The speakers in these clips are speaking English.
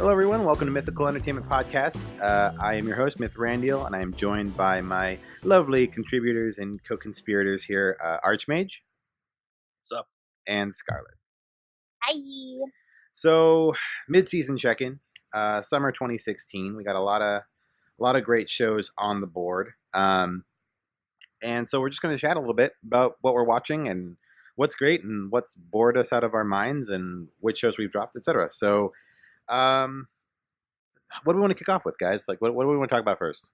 Hello, everyone. Welcome to Mythical Entertainment Podcasts. I am your host, Mithrandiel, and I am joined by my lovely contributors and co-conspirators here, Archmage. What's up? And Scarlette. Hi. So, mid-season check-in, summer 2016. We got a lot of great shows on the board, and so we're just going to chat a little bit about what we're watching and what's great and what's bored us out of our minds and which shows we've dropped, etc. So. What do we want to kick off with, guys? Like, what do we want to talk about first?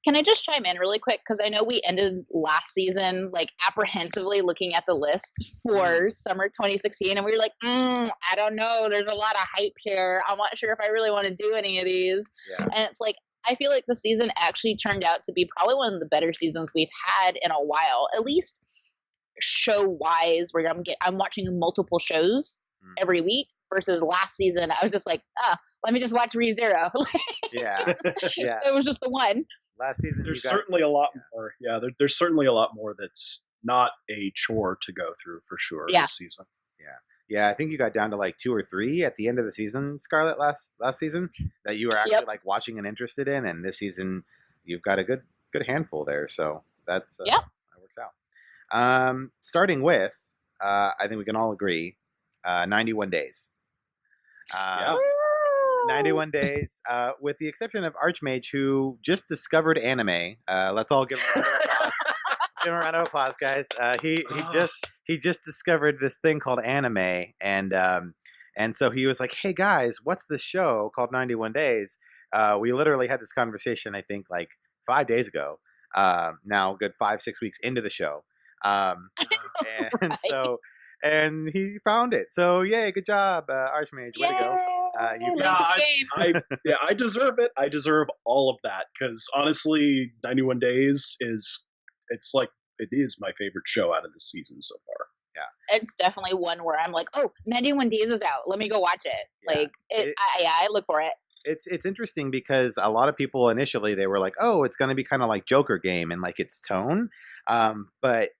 Can I just chime in really quick? Because I know we ended last season, like, apprehensively looking at the list for summer 2016, and we were like, I don't know. There's a lot of hype here. I'm not sure if I really want to do any of these. Yeah. And it's like, I feel like the season actually turned out to be probably one of the better seasons we've had in a while, at least show-wise, where I'm watching multiple shows every week, versus last season, I was just like, let me just watch ReZero. Yeah. It was just the one. Last season, there's certainly a lot more. Yeah, there's certainly a lot more that's not a chore to go through for sure this season. Yeah. I think you got down to like 2 or 3 at the end of the season, Scarlette, last season, that you were actually like watching and interested in, and this season you've got a good handful there. So that's that works out. Starting with, I think we can all agree, 91 days. 91 days, with the exception of Archmage, who just discovered anime. Let's all give him a round of applause. Let's give him a round of applause, guys. He just discovered this thing called anime, and so he was like, "Hey guys, what's this show called 91 Days?" We literally had this conversation, I think, like 5 days ago. Now, good 5-6 weeks into the show, and he found it. So, yay, good job, Archmage. Way to go. I deserve it. I deserve all of that because honestly, 91 Days is my favorite show out of the season so far. Yeah, it's definitely one where I'm like, 91 Days is out. Let me go watch it. Yeah. I look for it. It's interesting because a lot of people initially they were like, it's going to be kind of like Joker Game and like its tone, and I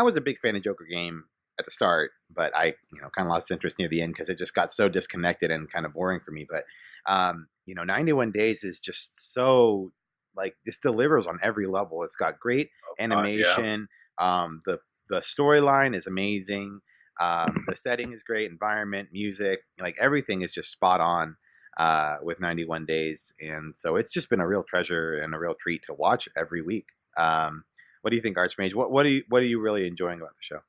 was a big fan of Joker Game at the start, but I, kind of lost interest near the end because it just got so disconnected and kind of boring for me. But, 91 Days is just so, like, this delivers on every level. It's got great animation. The storyline is amazing. The setting is great. Environment, music, like everything is just spot on with 91 Days. And so it's just been a real treasure and a real treat to watch every week. What do you think, Archmage? What are you really enjoying about the show?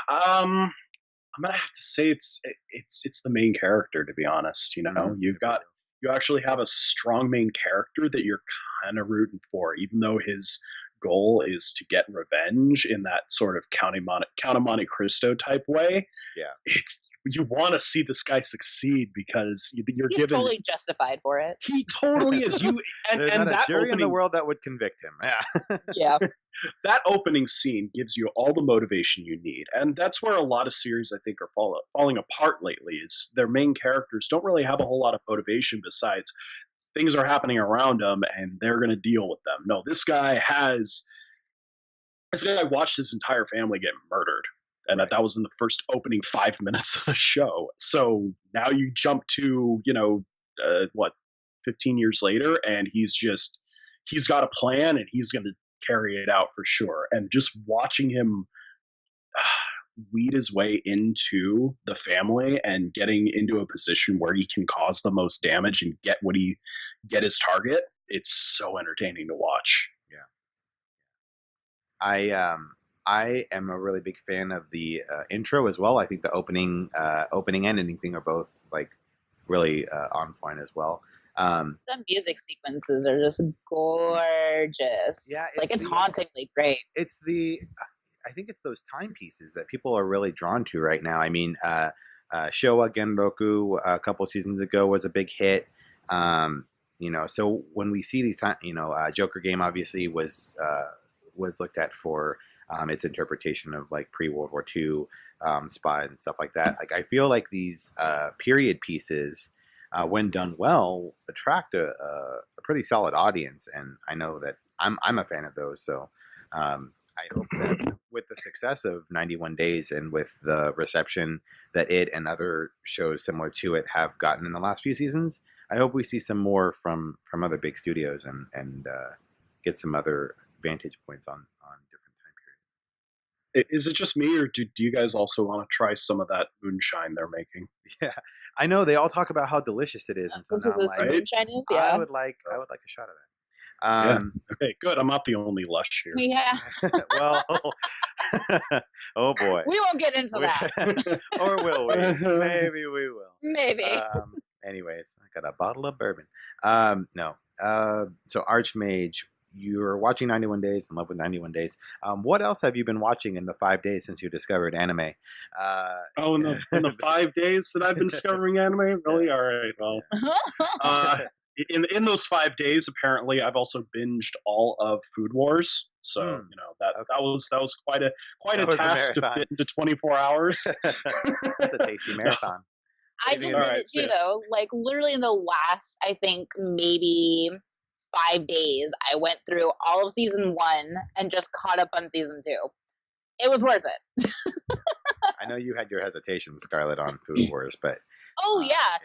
I'm gonna have to say it's the main character, to be honest. You actually have a strong main character that you're kind of rooting for, even though his goal is to get revenge in that sort of Count of Monte Cristo type way. Yeah, you want to see this guy succeed because he's totally justified for it. He totally is. There's not a jury in the world that would convict him. Yeah. That opening scene gives you all the motivation you need, and that's where a lot of series I think are falling apart lately. Is their main characters don't really have a whole lot of motivation besides things are happening around them and they're going to deal with them. No, this guy watched his entire family get murdered. And that was in the first opening 5 minutes of the show. So now you jump to, 15 years later, and he's got a plan and he's going to carry it out for sure. And just watching him weed his way into the family and getting into a position where he can cause the most damage and get his target, it's so entertaining to watch. Yeah. I am a really big fan of the intro as well. I think the opening and ending thing are both like really on point as well. The music sequences are just gorgeous. Yeah, it's hauntingly great. I think it's those timepieces that people are really drawn to right now. I mean, Showa Genroku a couple seasons ago was a big hit. So when we see these Joker Game obviously was looked at for its interpretation of like pre-World War II spies and stuff like that. Like I feel like these period pieces, when done well, attract a pretty solid audience, and I know that I'm a fan of those. So I hope that with the success of 91 Days and with the reception that it and other shows similar to it have gotten in the last few seasons, I hope we see some more from other big studios and get some other vantage points on different time periods. Is it just me, or do you guys also want to try some of that moonshine they're making? Yeah, I know they all talk about how delicious it is, and so Those now are I'm the like, moonshine is, I yeah. would like a shot of that. Yeah. Okay, good. I'm not the only lush here. Yeah. Well, oh boy. We won't get into that. Or will we? Maybe we will. Maybe. Anyways, I got a bottle of bourbon. No. So Archmage, you're watching 91 Days, in love with 91 Days. What else have you been watching in the 5 days since you discovered anime? In the 5 days that I've been discovering anime? Really? All right. Well, in those 5 days, apparently, I've also binged all of Food Wars. So that was quite a task to fit into 24 hours. That's a tasty marathon. I just did it too, though. Like literally in the last, I think maybe 5 days, I went through all of season 1 and just caught up on season 2. It was worth it. I know you had your hesitations, Scarlett, on Food Wars, but yeah.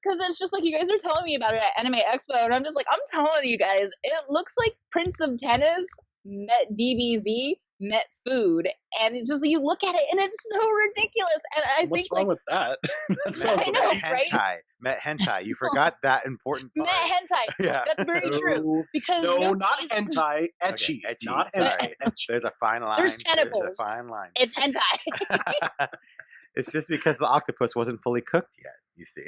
Because it's just like you guys are telling me about it at Anime Expo, and I'm just like, I'm telling you guys, it looks like Prince of Tennis met DBZ met food, and it just you look at it and it's so ridiculous. And I What's think wrong with that? That sounds I know, amazing. right? Met hentai. You forgot that important part. Met hentai. Yeah. That's very true. Because no, not hentai, ecchi. Okay, ecchi. Not Sorry. hentai. Ecchi. There's a fine line. There's tentacles. There's a fine line. It's hentai. It's just because the octopus wasn't fully cooked yet, you see.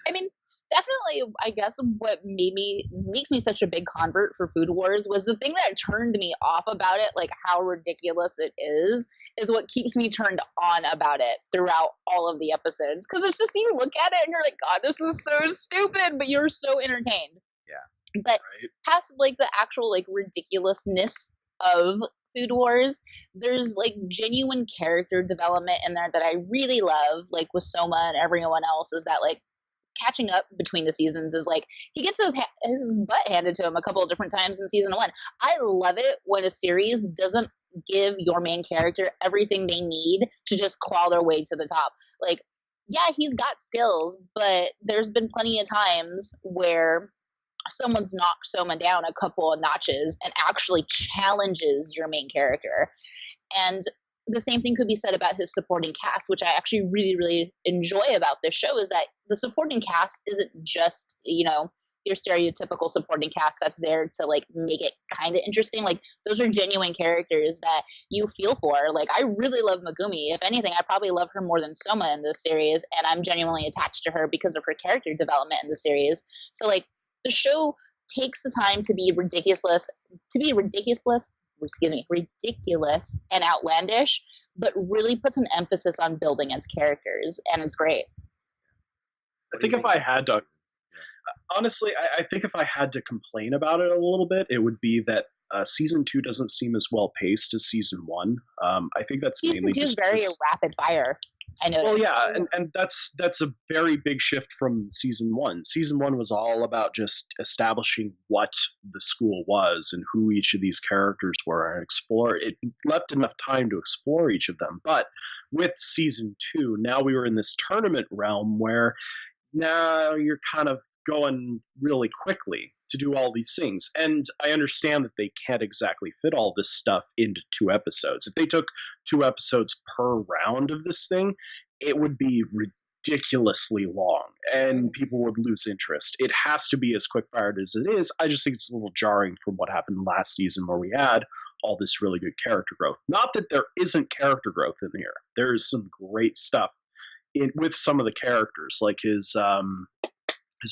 I mean, definitely, I guess what makes me such a big convert for Food Wars was the thing that turned me off about it, like how ridiculous it is what keeps me turned on about it throughout all of the episodes. Because it's just, you look at it and you're like, God, this is so stupid, but you're so entertained. Yeah. But past, like, the actual, like, ridiculousness of Food Wars, there's like genuine character development in there that I really love, like with Soma and everyone else, is that like catching up between the seasons is like he gets his butt handed to him a couple of different times in season 1. I love it when a series doesn't give your main character everything they need to just claw their way to the top. Like, yeah, he's got skills, but there's been plenty of times where someone's knocked Soma down a couple of notches and actually challenges your main character. And the same thing could be said about his supporting cast, which I actually really, really enjoy about this show, is that the supporting cast isn't just, your stereotypical supporting cast that's there to like make it kind of interesting. Like those are genuine characters that you feel for. Like I really love Megumi. If anything, I probably love her more than Soma in this series, and I'm genuinely attached to her because of her character development in the series. So like, the show takes the time to be ridiculous and outlandish, but really puts an emphasis on building its characters, and it's great. I think if I had to, honestly, I think if I had to complain about it a little bit, it would be that season 2 doesn't seem as well paced as season 1. I think that's season mainly 2 just is very rapid fire. I know. Well, yeah, and that's a very big shift from season 1. Season 1 was all about just establishing what the school was and who each of these characters were, and explore. It left enough time to explore each of them. But with season 2, now we were in this tournament realm where now you're kind of going really quickly to do all these things. And I understand that they can't exactly fit all this stuff into 2 episodes. If they took 2 episodes per round of this thing, it would be ridiculously long and people would lose interest. It has to be as quick-fired as it is. I just think it's a little jarring from what happened last season where we had all this really good character growth. Not that there isn't character growth in here. There is some great stuff with some of the characters, like his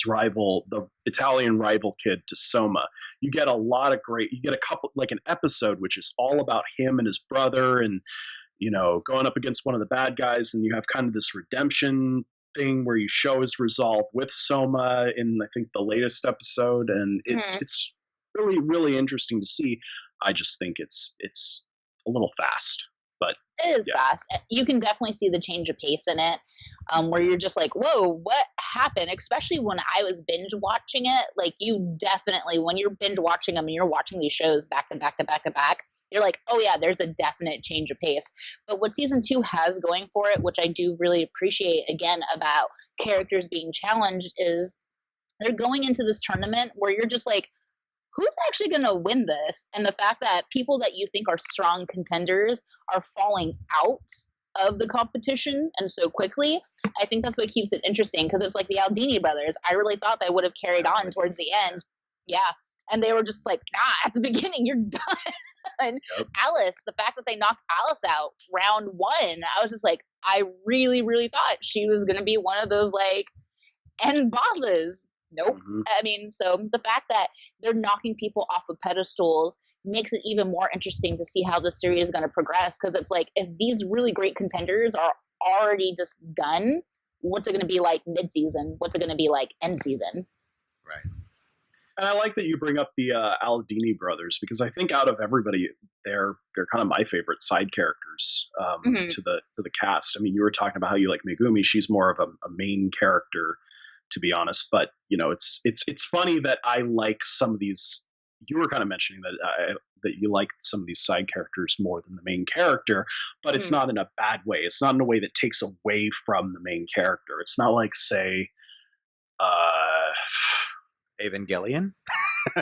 rival, the Italian rival kid to Soma. You get a couple, like an episode which is all about him and his brother and, going up against one of the bad guys, and you have kind of this redemption thing where you show his resolve with Soma in, I think, the latest episode, and it's really, really interesting to see. I just think it's a little fast, but it is yeah. fast. You can definitely see the change of pace in it, where you're just like, whoa, what happened? Especially when I was binge watching it. Like, you definitely, when you're binge watching them and you're watching these shows back to back to back to back, you're like, oh yeah, there's a definite change of pace. But what season 2 has going for it, which I do really appreciate, again, about characters being challenged, is they're going into this tournament where you're just like, who's actually going to win this? And the fact that people that you think are strong contenders are falling out of the competition and so quickly, I think that's what keeps it interesting, because it's like the Aldini brothers. I really thought they would have carried on towards the end. Yeah. And they were just like, nah, at the beginning, you're done. And Alice, the fact that they knocked Alice out round 1, I was just like, I really, really thought she was going to be one of those like end bosses. Nope. I mean, so the fact that they're knocking people off of pedestals makes it even more interesting to see how the series is going to progress. Because it's like, if these really great contenders are already just done, what's it going to be like mid-season? What's it going to be like end season? Right. And I like that you bring up the Aldini brothers, because I think out of everybody, they're kind of my favorite side characters to the cast. I mean, you were talking about how you like Megumi. She's more of a main character, to be honest. But you know, it's funny that I like some of these. You were kind of mentioning that you like some of these side characters more than the main character, but it's not in a bad way. It's not in a way that takes away from the main character. It's not like, say, Evangelion.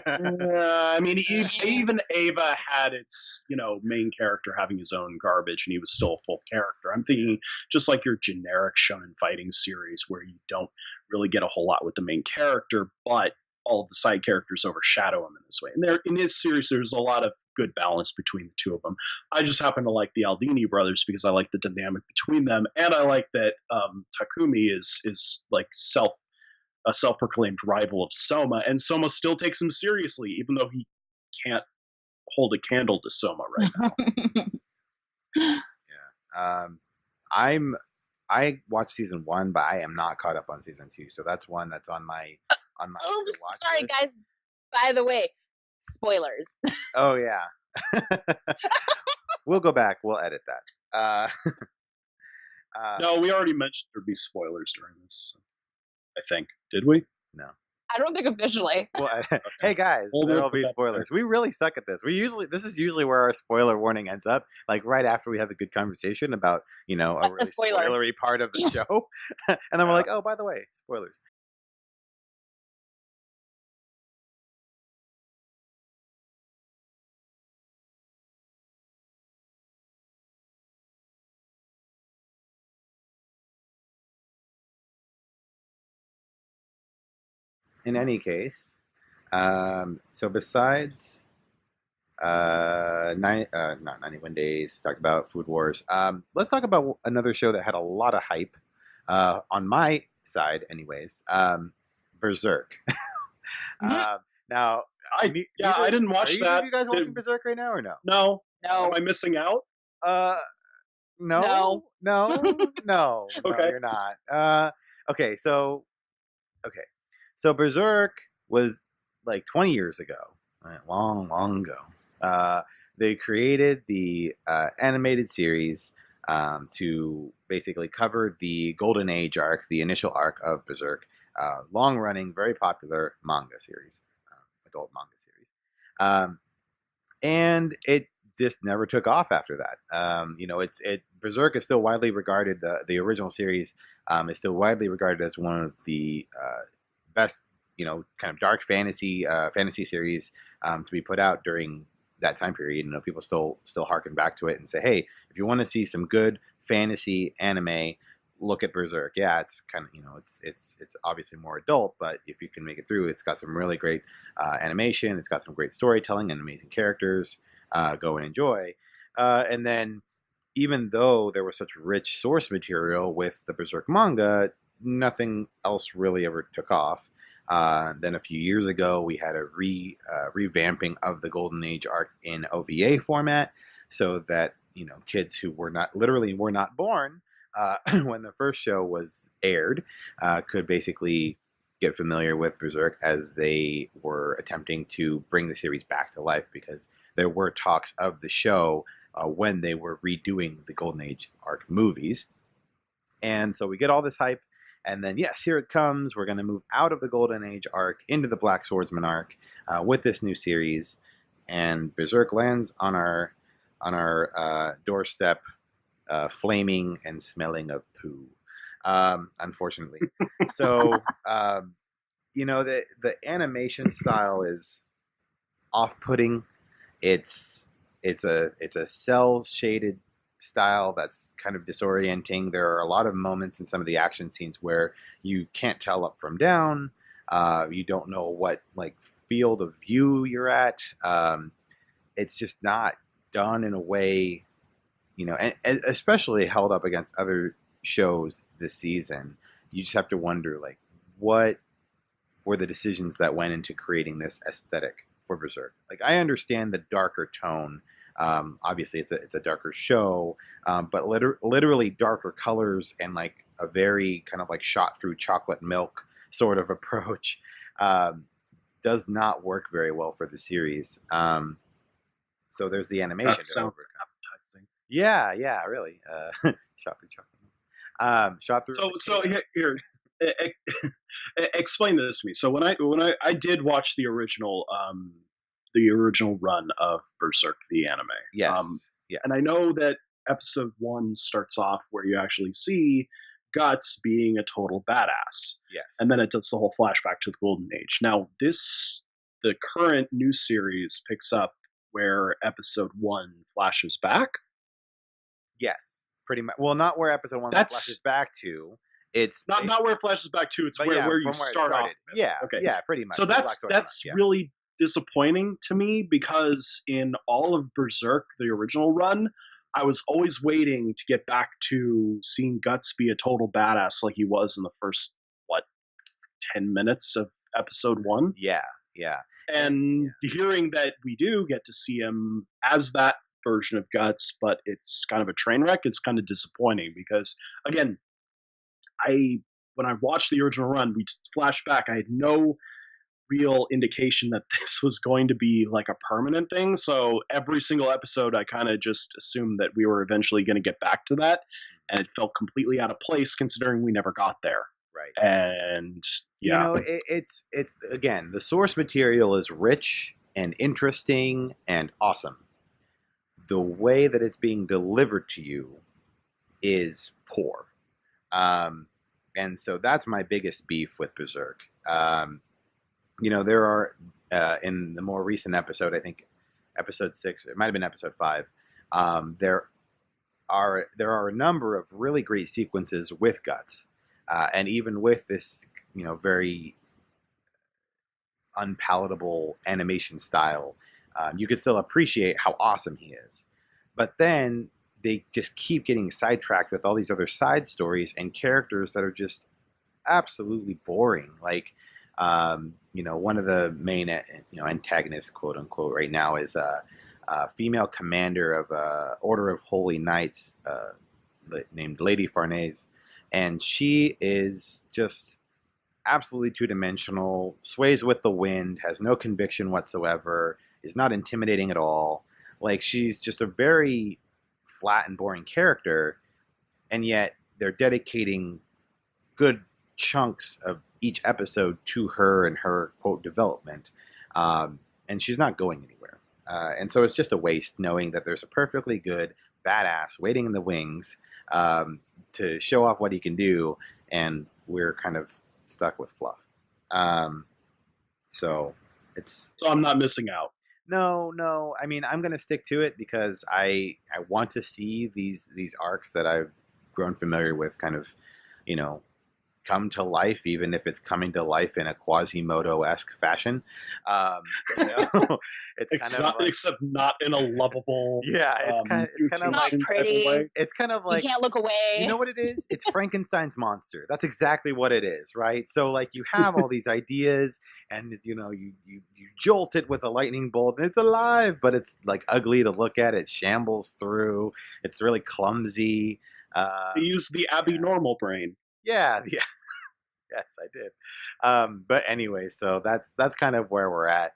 I mean, even Ava had its, main character having his own garbage, and he was still a full character. I'm thinking just like your generic shonen fighting series, where you don't really get a whole lot with the main character, but all of the side characters overshadow him in this way. And in his series, there's a lot of good balance between the two of them. I just happen to like the Aldini brothers because I like the dynamic between them, and I like that Takumi is like a self-proclaimed rival of Soma, and Soma still takes him seriously, even though he can't hold a candle to Soma right now. Yeah. I watched season 1, but I am not caught up on season 2. So that's one that's on my Oops, sorry list. Guys. By the way, spoilers. Oh yeah. We'll go back. We'll edit that. No, we already mentioned there'd be spoilers during this. I think. Did we? No. I don't think officially. Well, hey guys, there'll be spoilers. We really suck at this. This is usually where our spoiler warning ends up, like right after we have a good conversation about, a really spoilery part of the show. And then we're like, oh, by the way, spoilers. In any case, so besides not 91 Days, talk about Food Wars, let's talk about another show that had a lot of hype on my side anyways, Berserk. Now, I didn't watch that. Are you guys watching Berserk right now or no? No. Am I missing out? No. Okay. No, you're not. So Berserk was like 20 years ago, long ago. They created the animated series to basically cover the Golden Age arc, the initial arc of Berserk, long-running, very popular manga series, adult manga series. And it just never took off after that. Berserk is still widely regarded, the original series is still widely regarded as one of the best, kind of dark fantasy series to be put out during that time period. People still harken back to it and say, hey, if you want to see some good fantasy anime, look at Berserk. Yeah, it's kind of, it's obviously more adult, but if you can make it through, it's got some really great animation. It's got some great storytelling and amazing characters. Go and enjoy. And then, even though there was such rich source material with the Berserk manga, nothing else really ever took off. Then a few years ago, we had a revamping of the Golden Age arc in OVA format, so that kids who were not born when the first show was aired could basically get familiar with Berserk as they were attempting to bring the series back to life, because there were talks of the show when they were redoing the Golden Age arc movies. And so we get all this hype, and then yes, here it comes. We're going to move out of the Golden Age arc into the Black Swordsman arc with this new series, and Berserk lands on our doorstep, flaming and smelling of poo. Unfortunately, so the animation style is off-putting. It's a cell shaded style that's kind of disorienting. There are a lot of moments in some of the action scenes where you can't tell up from down. You don't know what like field of view you're at. It's just not done in a way, and especially held up against other shows this season. You just have to wonder, like, what were the decisions that went into creating this aesthetic for Berserk? Like, I understand the darker tone. Obviously, it's a darker show, but literally darker colors and like a very kind of like shot through chocolate milk sort of approach does not work very well for the series. So there's the animation. That sounds appetizing. Yeah, really. Shot through chocolate. Shot through. So here, explain this to me. So when I did watch the original run of Berserk the anime. Yes. Yeah. And I know that episode 1 starts off where you actually see Guts being a total badass. Yes. And then it does the whole flashback to the Golden Age. Now the current new series picks up where episode 1 flashes back. Yes, pretty much. Well, not where episode 1 flashes back to. It's not where it flashes back to. It's where you start off. Yeah. Okay. Yeah, pretty much. So that's really disappointing to me, because in all of Berserk, the original run, I was always waiting to get back to seeing Guts be a total badass like he was in the first 10 minutes of episode 1. Yeah. And hearing that we do get to see him as that version of Guts, but it's kind of a train wreck, it's kind of disappointing, because again, when I watched the original run, we flashed back, I had no real indication that this was going to be like a permanent thing. So every single episode, I kind of just assumed that we were eventually going to get back to that. And it felt completely out of place considering we never got there. Right. And yeah, it's again, the source material is rich and interesting and awesome. The way that it's being delivered to you is poor. And so that's my biggest beef with Berserk. There are, in the more recent episode, I think episode 6, it might have been episode 5, there are a number of really great sequences with Guts. And even with this, very unpalatable animation style, you can still appreciate how awesome he is. But then they just keep getting sidetracked with all these other side stories and characters that are just absolutely boring. Like, one of the main, antagonists, quote unquote, right now is a female commander of Order of Holy Knights named Lady Farnese. And she is just absolutely two-dimensional, sways with the wind, has no conviction whatsoever, is not intimidating at all. Like, she's just a very flat and boring character, and yet they're dedicating good chunks of each episode to her and her, quote, development. And she's not going anywhere. And so it's just a waste knowing that there's a perfectly good badass waiting in the wings to show off what he can do, and we're kind of stuck with fluff. So I'm not missing out. No. I mean, I'm going to stick to it because I want to see these arcs that I've grown familiar with kind of, come to life, even if it's coming to life in a Quasimodo-esque fashion. It's kind of like, except not in a lovable. Yeah, it's kind of not like pretty. It's kind of like, you can't look away. You know what it is? It's Frankenstein's monster. That's exactly what it is, right? So like you have all these ideas, and you jolt it with a lightning bolt, and it's alive, but it's like ugly to look at. It shambles through. It's really clumsy. They use the Abby normal brain. Yeah. Yes, I did. But anyway, so that's kind of where we're at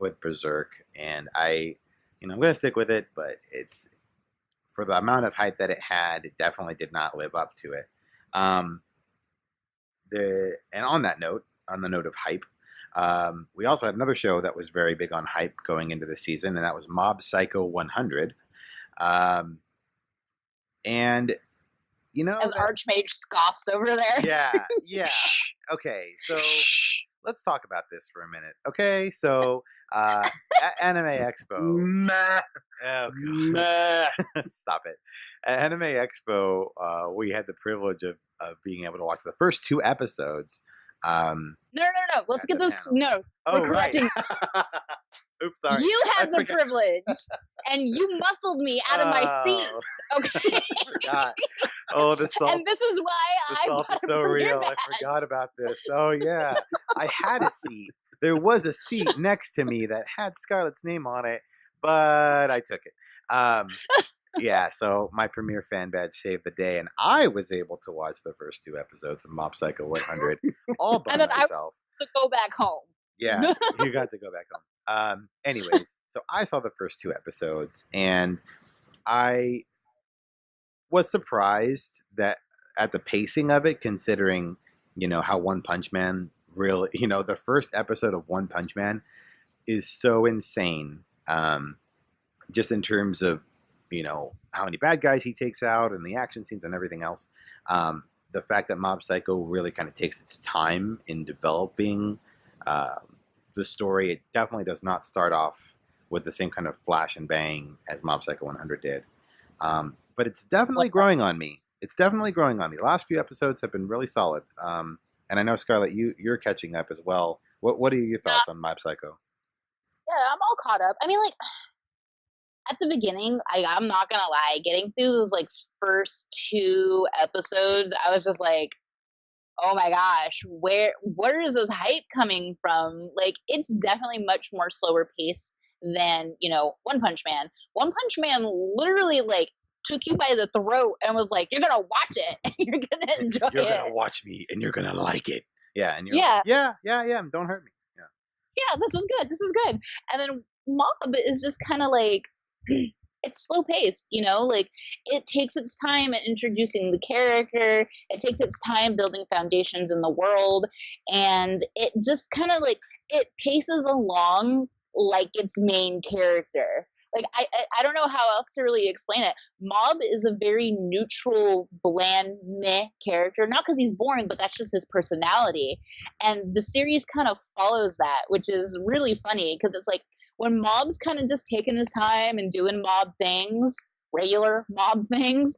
with Berserk, and I I'm going to stick with it, but it's for the amount of hype that it had, it definitely did not live up to it. Um, and on that note, on the note of hype, we also had another show that was very big on hype going into the season, and that was Mob Psycho 100. Um, and as Archmage scoffs over there. Yeah. Okay, so let's talk about this for a minute. Okay, so at Anime Expo. Meh. Oh, Meh. Stop it. At Anime Expo, we had the privilege of being able to watch the first 2 episodes. No. Let's get this. Panel. No, we're correcting. Oops, sorry. You had the privilege, and you muscled me out of my seat. Okay. I forgot. Oh, the salt. And this is why the salt is so real. I forgot about this. Oh, yeah. I had a seat. There was a seat next to me that had Scarlett's name on it, but I took it. Yeah, so my premiere fan badge saved the day, and I was able to watch the first 2 episodes of Mob Psycho 100 all by myself. I to go back home. Yeah, you got to go back home. Anyways, so I saw the first 2 episodes, and I was surprised that at the pacing of it, considering, how One Punch Man really, the first episode of One Punch Man is so insane. Just in terms of, how many bad guys he takes out and the action scenes and everything else. The fact that Mob Psycho really kind of takes its time in developing the story. It definitely does not start off with the same kind of flash and bang as Mob Psycho 100 did. But it's definitely growing on me. The last few episodes have been really solid. And I know, Scarlett, you're catching up as well. What are your thoughts on Mob Psycho? Yeah, I'm all caught up. I mean, at the beginning, I'm not gonna lie, getting through those first 2 episodes, I was just like, oh my gosh, where is this hype coming from? It's definitely much more slower pace than, One Punch Man. One Punch Man literally took you by the throat and was like, you're gonna watch it and you're gonna enjoy it. You're gonna watch me and you're gonna like it. Yeah, and you're yeah. Don't hurt me. Yeah, this is good. And then Mob is just kind of it's slow paced, it takes its time at introducing the character, it takes its time building foundations in the world, and it just kind of it paces along like its main character. I don't know how else to really explain it. Mob is a very neutral, bland, meh character. Not because he's boring, but that's just his personality. And the series kind of follows that, which is really funny because it's when Mob's kind of just taking his time and doing Mob things, regular Mob things,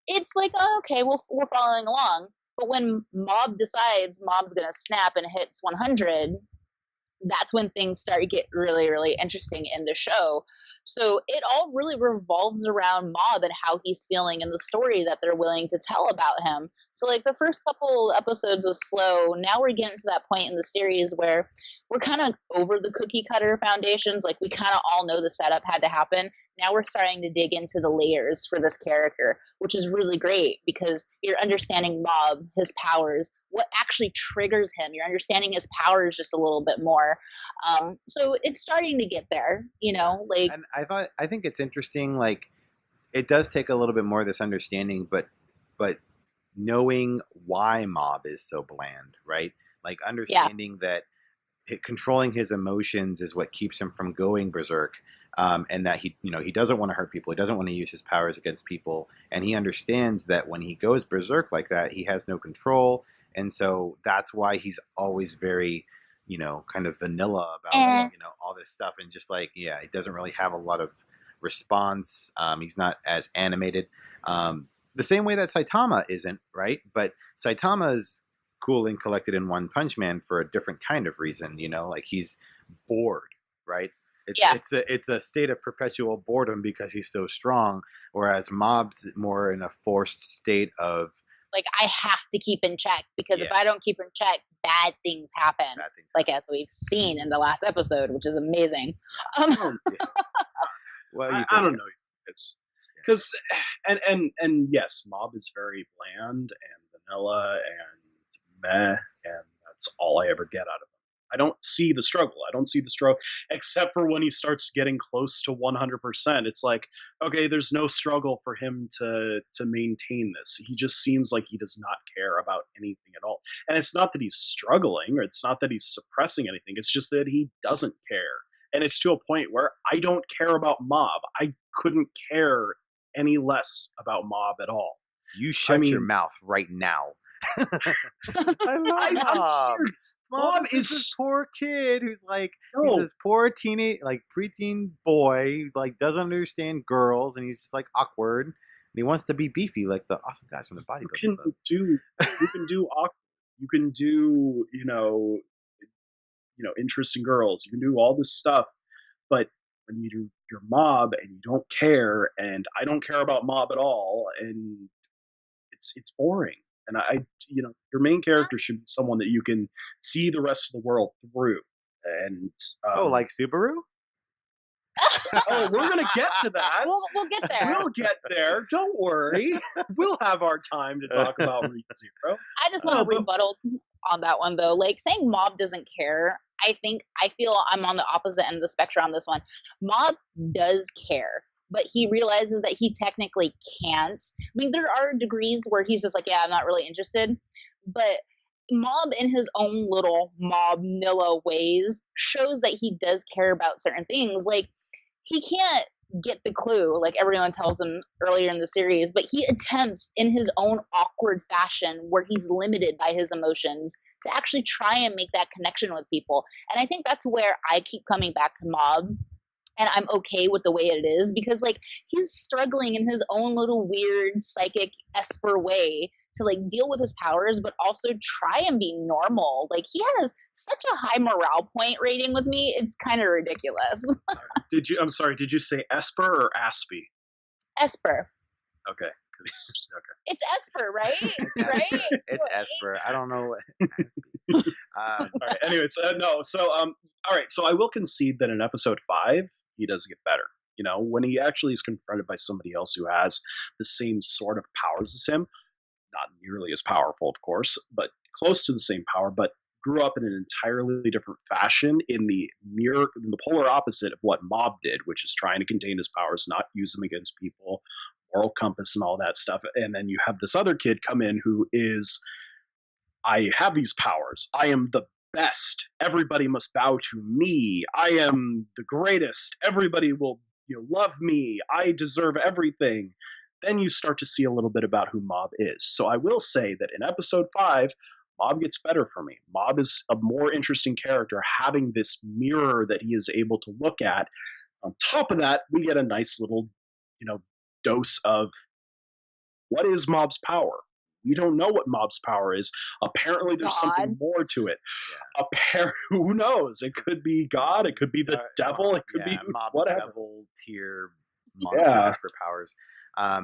it's oh, okay, we're following along. But when Mob decides Mob's going to snap and hits 100, that's when things start to get really, really interesting in the show. So it all really revolves around Mob and how he's feeling and the story that they're willing to tell about him. So the first couple episodes was slow. Now we're getting to that point in the series where we're kind of over the cookie cutter foundations. We kind of all know the setup had to happen. Now we're starting to dig into the layers for this character, which is really great because you're understanding Mob, his powers, what actually triggers him. You're understanding his powers just a little bit more. So it's starting to get there, And I think it's interesting. It does take a little bit more of this understanding, but knowing why Mob is so bland, right? Understanding that controlling his emotions is what keeps him from going berserk. And that he doesn't want to hurt people. He doesn't want to use his powers against people. And he understands that when he goes berserk like that, he has no control. And so that's why he's always very, kind of vanilla about, all this stuff. And just he doesn't really have a lot of response. He's not as animated. The same way that Saitama isn't, right? But Saitama is cool and collected in One Punch Man for a different kind of reason, he's bored, right? It's a state of perpetual boredom because he's so strong, whereas Mob's more in a forced state of I have to keep in check because if I don't keep in check, bad things happen. As we've seen in the last episode, which is amazing. Well, I don't know. It's because and yes, Mob is very bland and vanilla and meh, and that's all I ever get out of him. I don't see the struggle. I don't see the struggle, except for when he starts getting close to 100%. It's like, okay, there's no struggle for him to maintain this. He just seems like he does not care about anything at all. And it's not that he's struggling, or it's not that he's suppressing anything. It's just that he doesn't care. And it's to a point where I don't care about Mob. I couldn't care any less about Mob at all. You shut your mouth right now. I love I'm Mob. serious. Mob is this poor kid who's like, he's this poor teenage, like preteen boy, who like doesn't understand girls, and he's just like awkward, and he wants to be beefy like the awesome guys from the bodybuilding club. You can do awkward. You can do interesting girls. You can do all this stuff, but when you do your Mob and you don't care, and I don't care about Mob at all, and it's boring. And your main character should be someone that you can see the rest of the world through. And like Subaru? Oh, we're gonna get to that. We'll get there. We'll get there. Don't worry. We'll have our time to talk about ReZero. I just want to rebuttal on that one though. Like saying Mob doesn't care. I feel I'm on the opposite end of the spectrum on this one. Mob does care, but he realizes that he technically can't. I mean, there are degrees where he's just like, yeah, I'm not really interested. But Mob, in his own little Mob-nilla ways, shows that he does care about certain things. Like, he can't get the clue, like everyone tells him earlier in the series, but he attempts in his own awkward fashion, where he's limited by his emotions, to actually try and make that connection with people. And I think that's where I keep coming back to Mob. And I'm okay with the way it is, because like he's struggling in his own little weird psychic Esper way to like deal with his powers, but also try and be normal. Like he has such a high morale point rating with me. It's kind of ridiculous. I'm sorry, did you say Esper or Aspie? Esper. Okay. Okay. It's Esper, right? Right? It's Esper. I don't know. All right. Anyways, all right. So I will concede that in episode 5, he does get better. When he actually is confronted by somebody else who has the same sort of powers as him, not nearly as powerful, of course, but close to the same power, but grew up in an entirely different fashion in the polar opposite of what Mob did, which is trying to contain his powers, not use them against people, moral compass and all that stuff. And then you have this other kid come in who is, I have these powers. I am the best. Everybody must bow to me. I am the greatest. Everybody will love me. I deserve everything. Then you start to see a little bit about who Mob is. So I will say that in episode 5, Mob gets better for me. Mob is a more interesting character, having this mirror that he is able to look at. On top of that, we get a nice little, dose of what is Mob's power. We don't know what Mob's power is. Apparently, there's something more to it. Yeah. Who knows? It could be God. It could be the devil. It could be Mob's whatever. Devil tier monster Esper powers.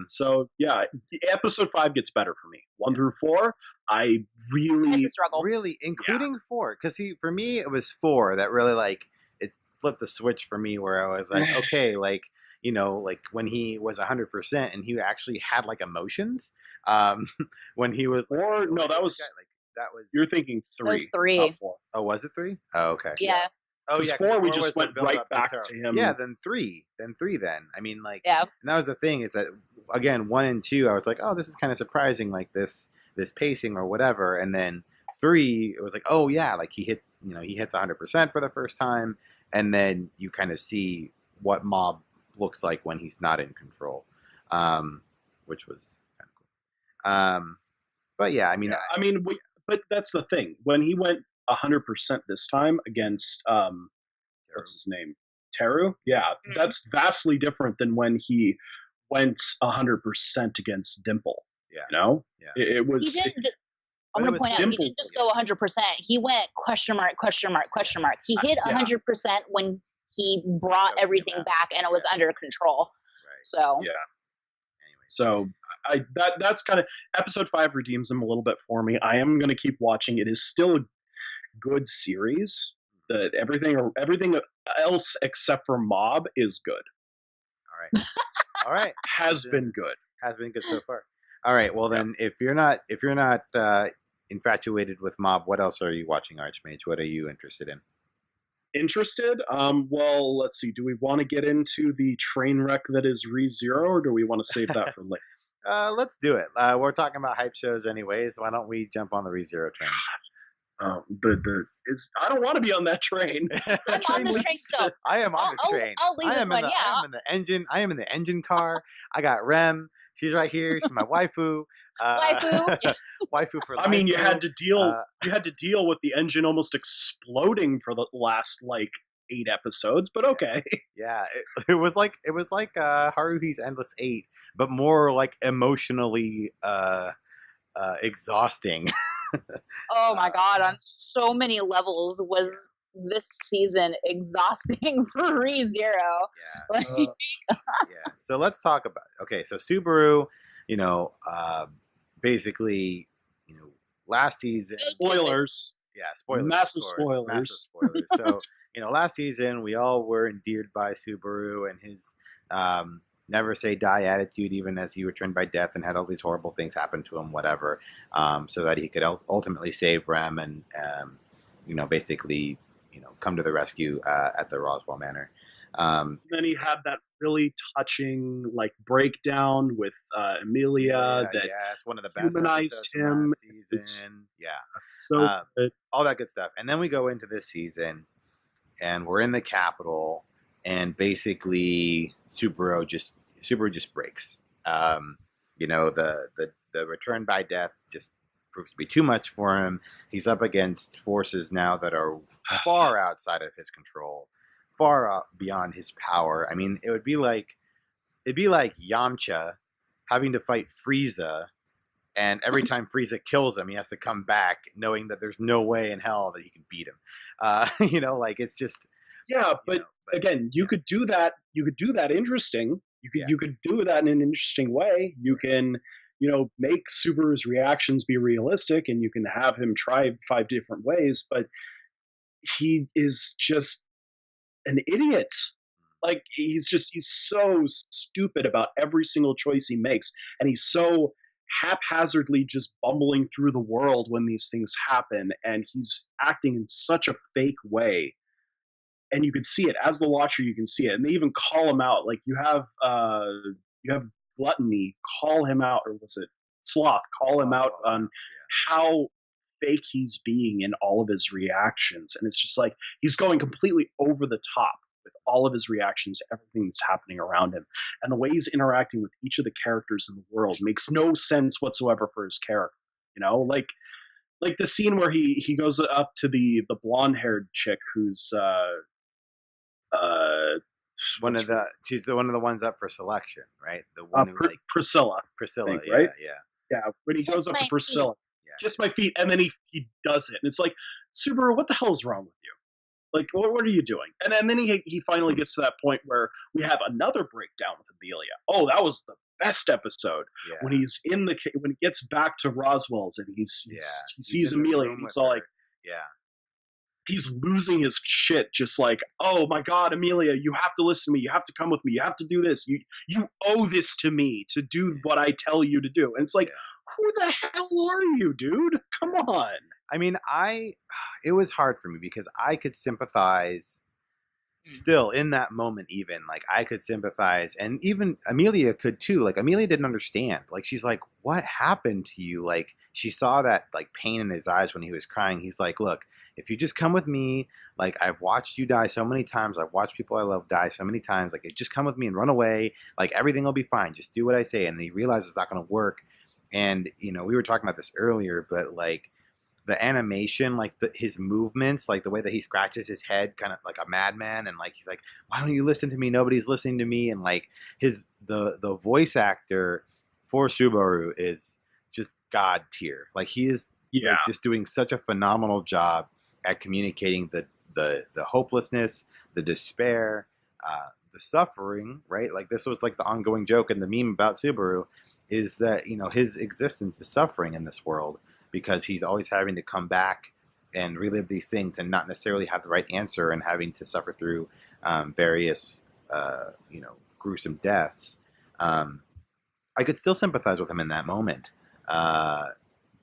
So yeah, episode 5 gets better for me. 1 through 4, I really, including 4, because for me it was 4 that really like it flipped the switch for me, where I was like, okay, like like when he was 100% and he actually had like emotions. When he was, or no, that was you're thinking 3. That was 3. 4. Oh, was it 3? Oh, okay. Yeah. Oh yeah, 4 we just went right back to him. Yeah, then 3. I mean, like, and that was the thing, is that again 1 and 2, I was like, oh, this is kind of surprising, like this pacing or whatever, and then 3, it was like, oh yeah, like he hits 100% for the first time, and then you kind of see what Mob looks like when he's not in control, which was kind of cool. But yeah, I mean, but that's the thing. When he went 100% this time against what's his name, Teru? Yeah, that's vastly different than when he went 100% against Dimple. Yeah, it was. He didn't. I'm going to point out, he didn't just go 100%. He went question mark. He hit 100% when he brought everything back and it was under control. Right. So anyway, so that's kind of episode 5 redeems him a little bit for me. I am going to keep watching. It is still a good series. That everything else except for Mob is good. All right. Has been good so far. All right. Well, then, if you're not infatuated with Mob, what else are you watching, Archmage? What are you interested in? Interested? Well, let's see. Do we want to get into the train wreck that is ReZero, or do we want to save that for later? Let's do it. We're talking about hype shows anyways. Why don't we jump on the ReZero train? I don't want to be on that train. I'm on this train still. I am on this train. I'll leave this one. I am in the engine. I am in the engine car. I got Rem. She's right here. She's my waifu. Waifu. Waifu for life. I mean, you had to deal with the engine almost exploding for the last like 8 episodes, but okay. Yeah, it was like Haruhi's Endless 8, but more like emotionally exhausting. Oh my god, on so many levels was this season exhausting for ReZero. Yeah. Yeah. So let's talk about it. Okay, so Subaru, basically, last season. Spoilers. Yeah, spoilers. Massive spoilers. Massive spoilers. So, last season we all were endeared by Subaru and his never say die attitude, even as he returned by death and had all these horrible things happen to him, whatever, so that he could ultimately save Rem and, basically, come to the rescue at the Roswell Manor. Then he had that really touching like breakdown with Amelia that it's one of the best humanized him. Season. Yeah, so good. All that good stuff. And then we go into this season, and we're in the Capitol, and basically Subaru just breaks. The return by death just proves to be too much for him. He's up against forces now that are far outside of his control, far out beyond his power. I mean, it'd be like Yamcha having to fight Frieza, and every time Frieza kills him, he has to come back knowing that there's no way in hell that he can beat him. It's just but again, you could do that. You could do that interesting. You could do that in an interesting way. You can, make Subaru's reactions be realistic, and you can have him try 5 different ways. But he is just an idiot. Like he's so stupid about every single choice he makes, and he's so haphazardly just bumbling through the world when these things happen, and he's acting in such a fake way. And you can see it as the watcher. You can see it, and they even call him out. Like you have Gluttony call him out, or was it Sloth call him out on how fake he's being in all of his reactions. And it's just like he's going completely over the top with all of his reactions, everything that's happening around him, and the way he's interacting with each of the characters in the world makes no sense whatsoever for his character. Like the scene where he goes up to the blonde haired chick who's she's one of the ones up for selection, right? The one who Priscilla, think, right? Yeah. When he goes up to Priscilla, kiss my feet, and then he does it, and it's like, Subaru, what the hell is wrong with you? Like, what are you doing? And then he finally gets to that point where we have another breakdown with Amelia. Oh, that was the best episode when he's when he gets back to Roswell's and he sees Amelia, and he's all like, he's losing his shit, just like, oh my god, Amelia, you have to listen to me, you have to come with me, you have to do this, you owe this to me to do what I tell you to do. And it's like, who the hell are you, dude? Come on. I mean, it was hard for me because I could sympathize still in that moment. Even like I could sympathize, and even Amelia could too. Like Amelia didn't understand. Like she's like, what happened to you? Like she saw that like pain in his eyes when he was crying. He's like, look, if you just come with me, like I've watched you die so many times. I've watched people I love die so many times. Like just come with me and run away. Like everything will be fine. Just do what I say. And he realizes it's not going to work. And we were talking about this earlier, but like the animation, like his movements, like the way that he scratches his head, kind of like a madman, and like he's like, "Why don't you listen to me? Nobody's listening to me." And like the voice actor for Subaru is just god tier. Like he is like, just doing such a phenomenal job at communicating the hopelessness, the despair, the suffering. Right? Like this was like the ongoing joke in the meme about Subaru is that his existence is suffering in this world, because he's always having to come back and relive these things and not necessarily have the right answer, and having to suffer through various, gruesome deaths. I could still sympathize with him in that moment. But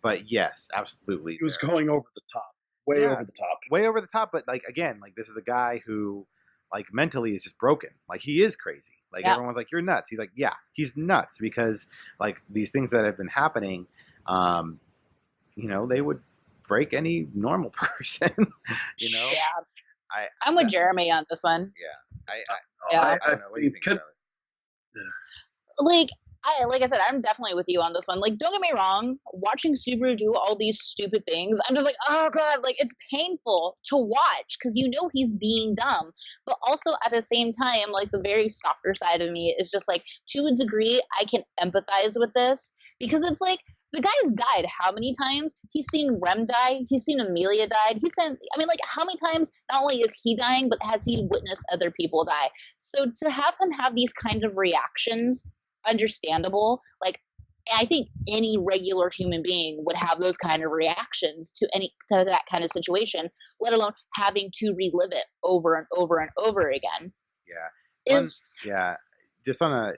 But yes, absolutely. He was going over the top, way over the top. Way over the top. But like, again, like this is a guy who like mentally is just broken. Like he is crazy. Like everyone's like, you're nuts. He's like, yeah, he's nuts because like these things that have been happening, you know, they would break any normal person, you know? Yeah. I'm with Jeremy on this one. Yeah. I don't know. What do you think about it? Like I said, I'm definitely with you on this one. Like, don't get me wrong, watching Subaru do all these stupid things, I'm just like, oh god, like it's painful to watch because you know he's being dumb. But also at the same time, like the very softer side of me is just like, to a degree, I can empathize with this because it's like the guy's died how many times? He's seen Rem die. He's seen Amelia died. Like how many times not only is he dying, but has he witnessed other people die? So to have him have these kind of reactions, understandable. Like I think any regular human being would have those kind of reactions to that kind of situation, let alone having to relive it over and over and over again. Yeah. Just on a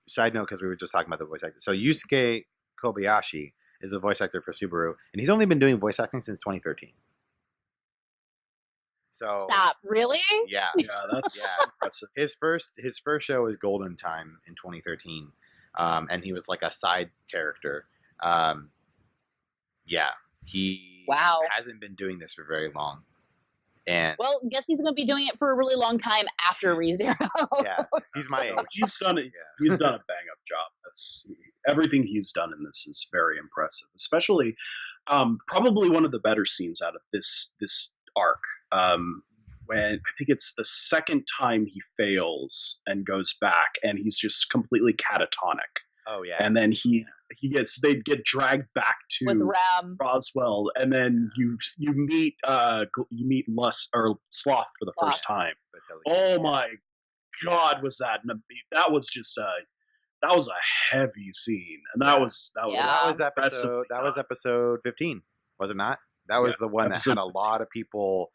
side note, because we were just talking about the voice actor. So Yusuke Kobayashi is the voice actor for Subaru, and he's only been doing voice acting since 2013. So stop, really? Yeah, that's impressive. His first show was Golden Time in 2013, and he was like a side character. He hasn't been doing this for very long. And well, guess he's going to be doing it for a really long time after ReZero. Yeah, he's my age. He's done it. Yeah. He's done a bang up job. That's everything he's done in this is very impressive. Especially, probably one of the better scenes out of this arc. When I think it's the second time he fails and goes back, and he's just completely catatonic. Oh yeah, and then they get dragged back to with Ram Roswell, and then you meet Lust or Sloth for the first time. Oh my god, was that that was a heavy scene, and that was episode 15, was it not? That was the one that had a lot of people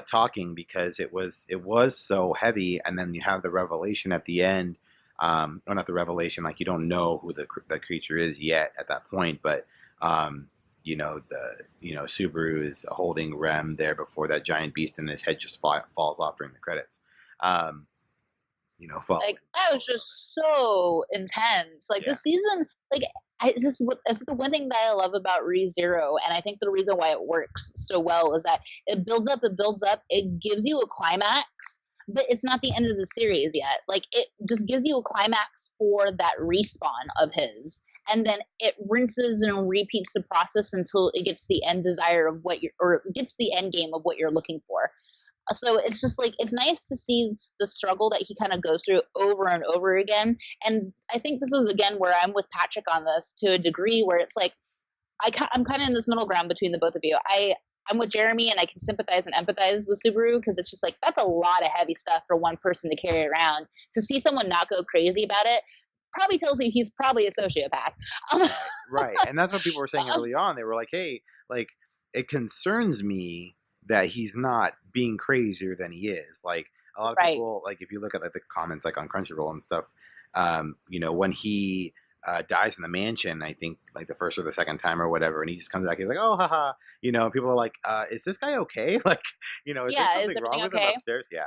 talking because it was so heavy, and then you have the revelation at the end. Or not the revelation, like you don't know who the creature is yet at that point, but Subaru is holding Rem there before that giant beast, and his head just falls off during the credits. Like that was just so intense. Like the season, like it's the one thing that I love about ReZero, and I think the reason why it works so well is that it builds up, it gives you a climax. But it's not the end of the series yet. Like, it just gives you a climax for that respawn of his. And then it rinses and repeats the process until it gets the end desire of gets the end game of what you're looking for. So it's just like, it's nice to see the struggle that he kind of goes through over and over again. And I think this is, again, where I'm with Patrick on this to a degree where it's like, I'm kind of in this middle ground between the both of you. I'm with Jeremy, and I can sympathize and empathize with Subaru because it's just like, that's a lot of heavy stuff for one person to carry around. To see someone not go crazy about it probably tells you he's probably a sociopath. Right. And that's what people were saying early on. They were like, hey, like, it concerns me that he's not being crazier than he is. Like, a lot of people, like, if you look at like the comments like on Crunchyroll and stuff, when he dies in the mansion, I think like the first or the second time or whatever, and he just comes back, he's like, oh haha, people are like, is this guy okay? Like, is there something wrong with him upstairs? Yeah.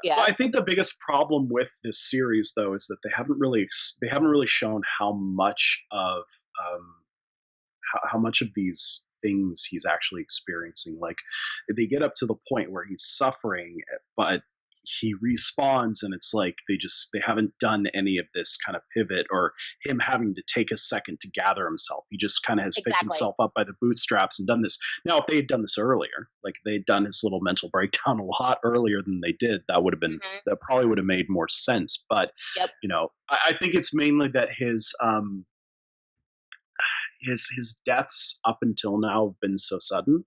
Well, I think the biggest problem with this series though is that they haven't really shown how much of these things he's actually experiencing. Like, they get up to the point where he's suffering, but he respawns, and it's like they haven't done any of this kind of pivot or him having to take a second to gather himself. He just kind of has picked himself up by the bootstraps and done this. Now, if they had done this earlier, like they'd done his little mental breakdown a lot earlier than they did, that probably would have made more sense. But I think it's mainly that his deaths up until now have been so sudden.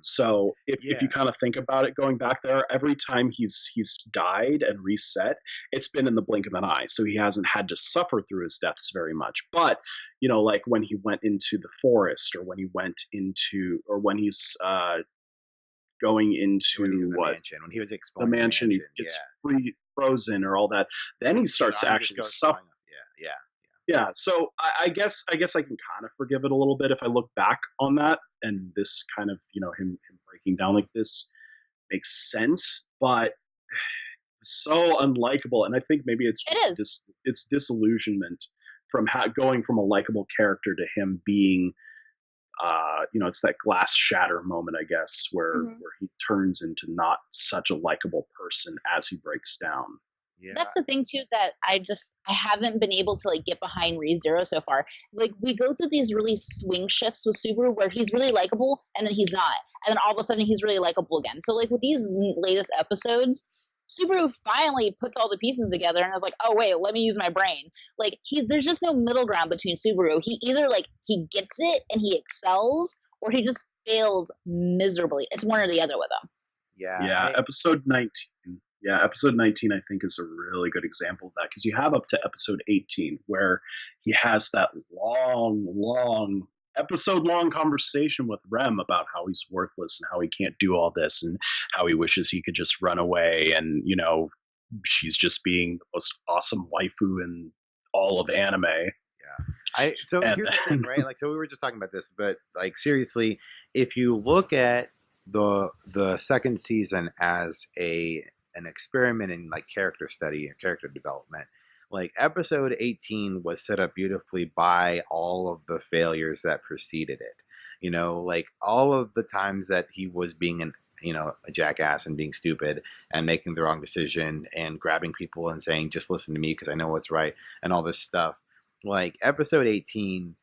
So if you kind of think about it, going back there, every time he's died and reset, it's been in the blink of an eye. So he hasn't had to suffer through his deaths very much. But like when he went into the forest, or when he went into, or when he's going into the mansion, when he was exploring the mansion, he gets frozen or all that. Then he starts to actually suffer. Yeah. Yeah, so I guess I can kind of forgive it a little bit if I look back on that, and this kind of him breaking down like this makes sense, but so unlikable, and I think maybe it's It just is. it's disillusionment from going from a likable character to him being it's that glass shatter moment, I guess, Mhm. where he turns into not such a likable person as he breaks down. Yeah. That's the thing too that I haven't been able to like get behind ReZero so far. Like we go through these really swing shifts with Subaru where he's really likable and then he's not, and then all of a sudden he's really likable again. So like with these latest episodes, Subaru finally puts all the pieces together and is like, oh wait, let me use my brain. Like there's just no middle ground between Subaru. He either like he gets it and he excels, or he just fails miserably. It's one or the other with him. Yeah. Yeah, episode 19. Yeah, episode 19 I think is a really good example of that, because you have up to episode 18 where he has that long episode long conversation with Rem about how he's worthless and how he can't do all this and how he wishes he could just run away, and she's just being the most awesome waifu in all of anime. So And here's the thing, right? Like, so we were just talking about this, but like seriously, if you look at the second season as an experiment in like character study and character development, like episode 18 was set up beautifully by all of the failures that preceded it. Like all of the times that he was being a jackass and being stupid and making the wrong decision and grabbing people and saying, just listen to me because I know what's right, and all this stuff. Like episode 18,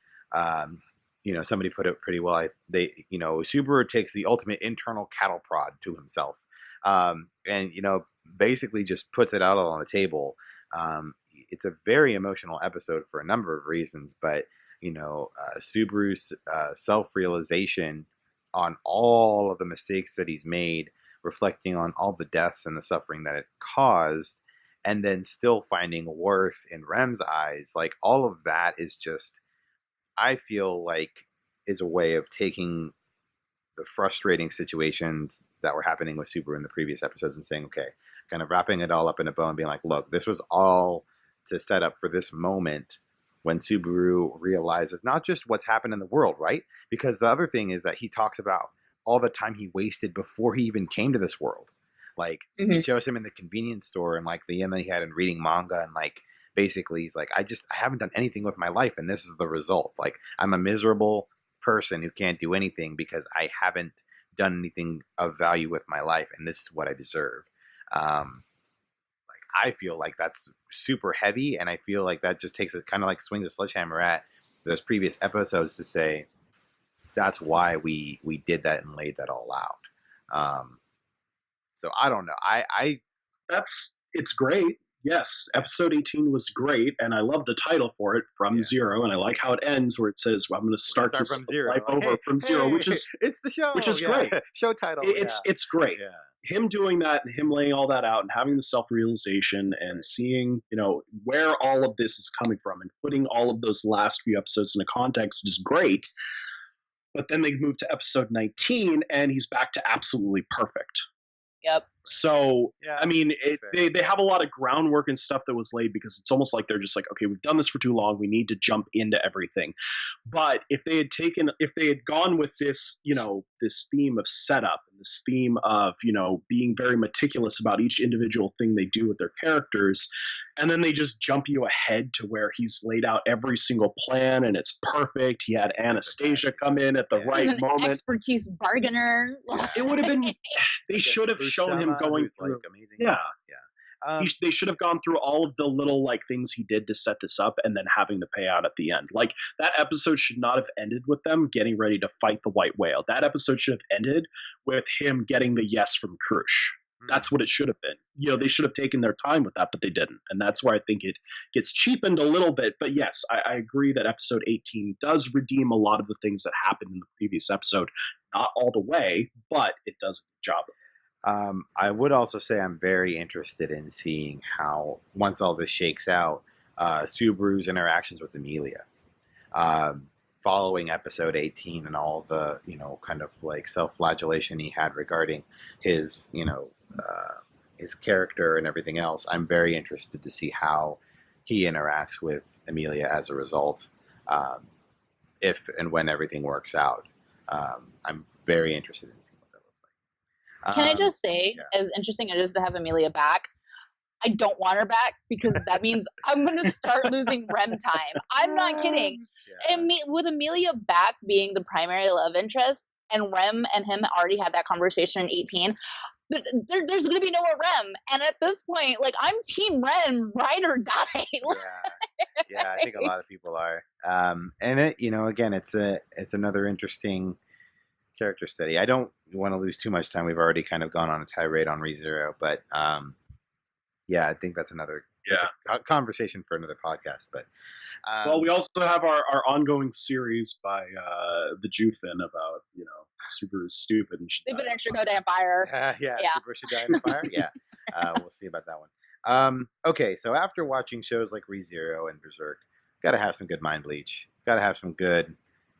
somebody put it pretty well. Subaru takes the ultimate internal cattle prod to himself, and basically just puts it out on the table. It's a very emotional episode for a number of reasons, but Subaru's self-realization on all of the mistakes that he's made, reflecting on all the deaths and the suffering that it caused, and then still finding worth in Rem's eyes, like all of that is just, I feel like, is a way of taking the frustrating situations that were happening with Subaru in the previous episodes and saying, okay, kind of wrapping it all up in a bow and being like, look, this was all to set up for this moment when Subaru realizes not just what's happened in the world, right? Because the other thing is that he talks about all the time he wasted before he even came to this world. Like it shows him in the convenience store and like the end that he had in reading manga, and like basically he's like, I haven't done anything with my life, and this is the result. Like I'm a miserable person who can't do anything because I haven't done anything of value with my life, and this is what I deserve. Like I feel like that's super heavy, and I feel like that just takes it kind of like swings a sledgehammer at those previous episodes to say that's why we did that and laid that all out. So I don't know. It's great. Yes, episode 18 was great, and I love the title for it, From Zero, and I like how it ends where it says, well, I'm going to start this from zero. life Like, over from zero, which is it's the show, which is great. Show title. It's great. Yeah. Him doing that and him laying all that out and having the self-realization and seeing, where all of this is coming from and putting all of those last few episodes into context is great. But then they move to episode 19 and he's back to absolutely perfect. Yep. So, Yeah, I mean, they have a lot of groundwork and stuff that was laid, because it's almost like they're just like, okay, we've done this for too long. We need to jump into everything. But if they had gone with this, this theme of setup and this theme of, being very meticulous about each individual thing they do with their characters, and then they just jump you ahead to where he's laid out every single plan and it's perfect. He had Anastasia come in at the right He's an moment. expertise bargainer. It would have been. They should have shown him going through. Like amazing. Yeah. They should have gone through all of the little things he did to set this up, and then having the payout at the end. Like that episode should not have ended with them getting ready to fight the white whale. That episode should have ended with him getting the yes from Krush. That's what it should have been. They should have taken their time with that, but they didn't. And that's where I think it gets cheapened a little bit. But yes, I agree that episode 18 does redeem a lot of the things that happened in the previous episode. Not all the way, but it does a good job of it. I would also say I'm very interested in seeing how, once all this shakes out, Subaru's interactions with Emilia. Following episode 18 and all the, kind of like self-flagellation he had regarding his, his character and everything else, I'm very interested to see how he interacts with Emilia as a result, if and when everything works out. I'm very interested in seeing what that looks like. Can I just say, as interesting it is to have Emilia back, I don't want her back because that means I'm going to start losing Rem time. I'm not kidding. And with Emilia back being the primary love interest, and Rem and him already had that conversation in 18, there's going to be no more Rem. And at this point, like, I'm team Rem, ride or die. Yeah, I think a lot of people are. And it, again, it's another interesting character study. I don't want to lose too much time. We've already kind of gone on a tirade on ReZero, but yeah, I think that's a conversation for another podcast. But well, we also have our ongoing series by the Jufin about Subaru is stupid and should go damn fire. Yeah, Subaru should die in the fire. Yeah, we'll see about that one. Okay, so after watching shows like ReZero and Berserk, got to have some good Mind Bleach. Got to have some good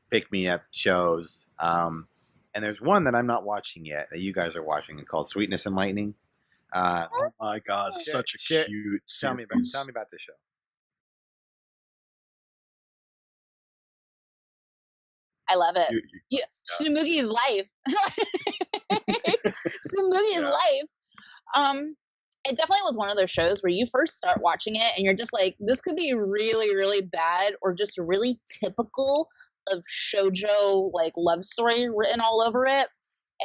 pick me up shows. And there's one that I'm not watching yet that you guys are watching called Sweetness and Lightning. Oh my God, such a cute series. Tell me about this show. I love it. Tsumugi's life. Tsumugi's life. It definitely was one of those shows where you first start watching it and you're just like, this could be really, really bad or just really typical of shoujo like love story written all over it.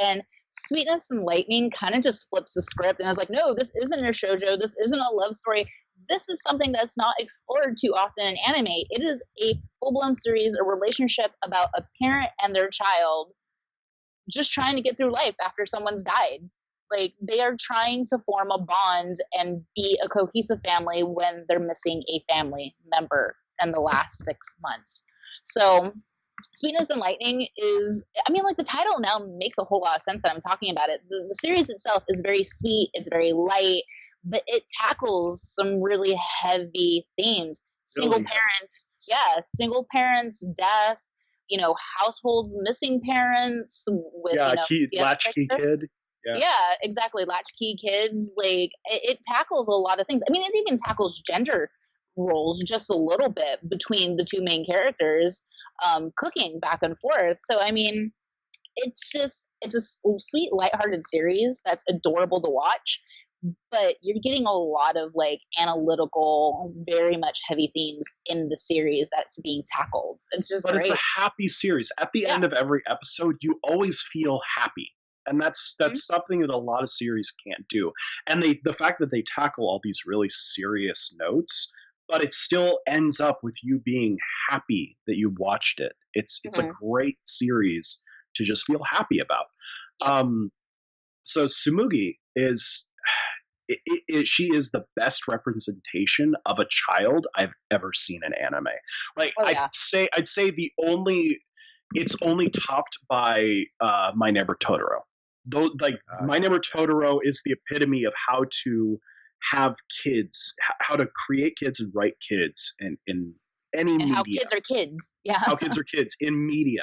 And Sweetness and Lightning kind of just flips the script and I was like, no, this isn't a shoujo. This isn't a love story. This is something that's not explored too often in anime. It is a full-blown series, a relationship about a parent and their child just trying to get through life after someone's died. Like, they are trying to form a bond and be a cohesive family when they're missing a family member in the last 6 months. So Sweetness and Lightning is, the title now makes a whole lot of sense that I'm talking about it. The series itself is very sweet, it's very light, but it tackles some really heavy themes. Single parents, death, households missing parents with, latchkey kid. Yeah, exactly. Latchkey kids. Like, it tackles a lot of things. it even tackles gender roles just a little bit between the two main characters, cooking back and forth. So, it's a sweet, lighthearted series that's adorable to watch, but you're getting a lot of, like, analytical, very much heavy themes in the series that's being tackled. It's just great. It's a happy series. At the end of every episode, you always feel happy. And that's something that a lot of series can't do. And the fact that they tackle all these really serious notes, but it still ends up with you being happy that you watched it. It's a great series to just feel happy about. So Tsumugi is she is the best representation of a child I've ever seen in anime. Like, I'd say it's only topped by My Neighbor Totoro. Though, like, My Neighbor Totoro is the epitome of how to have kids, how to create kids and write kids in any media. How kids are kids. Yeah. How kids are kids in media.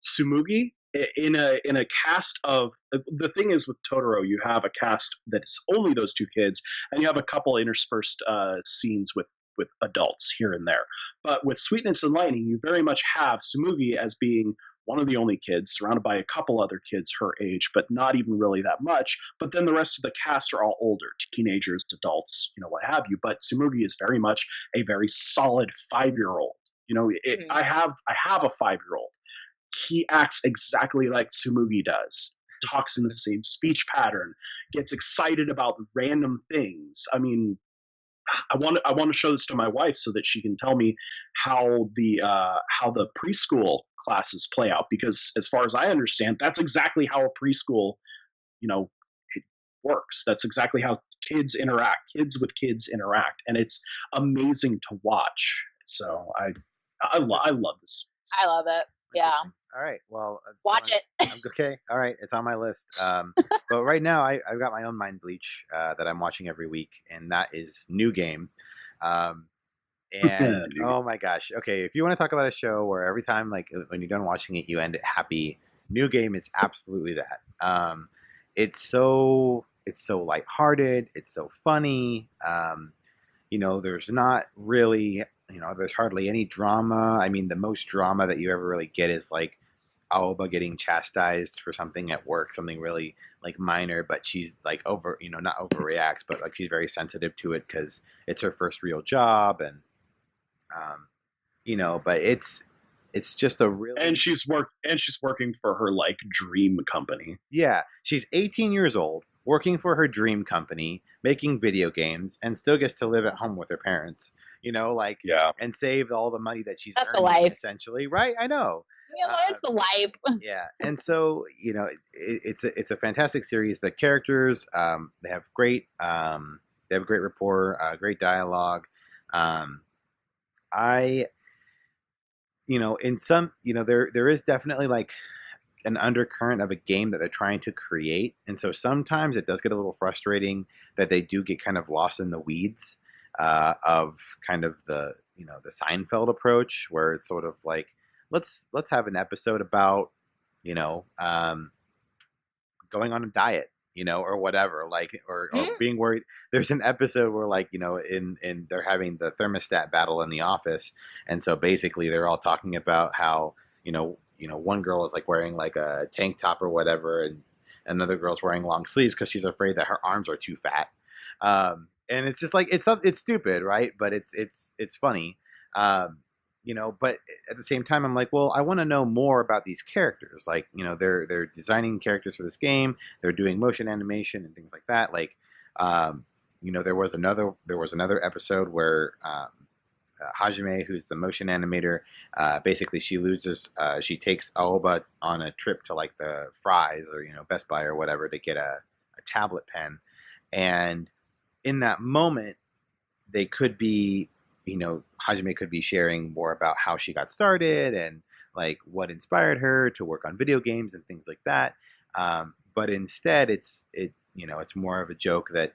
Tsumugi, in a cast of, the thing is with Totoro, you have a cast that's only those two kids, and you have a couple interspersed scenes with adults here and there. But with Sweetness and Lightning, you very much have Tsumugi as being one of the only kids, surrounded by a couple other kids her age, but not even really that much. But then the rest of the cast are all older, teenagers, adults, what have you. But Tsumugi is very much a very solid 5-year-old. I have a 5-year-old. He acts exactly like Tsumugi does. Talks in the same speech pattern. Gets excited about random things. I want to show this to my wife so that she can tell me how the preschool classes play out, because as far as I understand, that's exactly how a preschool, it works. That's exactly how kids with kids interact, and it's amazing to watch. So I love this. I love it. Yeah. All right. Well, watch it. Okay. All right. It's on my list. But right now, I've got my own Mind Bleach that I'm watching every week, and that is New Game. And oh my gosh. Okay. If you want to talk about a show where every time, like, when you're done watching it, you end it happy, New Game is absolutely that. It's so lighthearted. It's so funny. There's not really there's hardly any drama. I mean, the most drama that you ever really get is like Aoba getting chastised for something at work, something really like minor, but she's like not overreacts, but like she's very sensitive to it because it's her first real job, and but it's just a really and she's working for her like dream company. yeah, she's 18 years old, working for her dream company, making video games, and still gets to live at home with her parents. Yeah. And save all the money that she's That's a earning, life. essentially, right? I know. It's a life. Yeah, and so it's a fantastic series. The characters, they have great rapport, great dialogue. I in some there is definitely like an undercurrent of a game that they're trying to create, and so sometimes it does get a little frustrating that they do get kind of lost in the weeds of kind of the the Seinfeld approach, where it's sort of like let's have an episode about going on a diet, or whatever, like or being worried. There's an episode where like in they're having the thermostat battle in the office, and so basically they're all talking about how one girl is like wearing like a tank top or whatever, and another girl's wearing long sleeves because she's afraid that her arms are too fat. And it's just like it's stupid, right? But it's funny. But at the same time, I'm like, well, I want to know more about these characters. Like, they're designing characters for this game. They're doing motion animation and things like that. Like, there was another episode where Hajime, who's the motion animator, basically she takes Aoba on a trip to like the Fry's or Best Buy or whatever to get a tablet pen, and in that moment, they could be. Hajime could be sharing more about how she got started and like what inspired her to work on video games and things like that. But instead, it's more of a joke that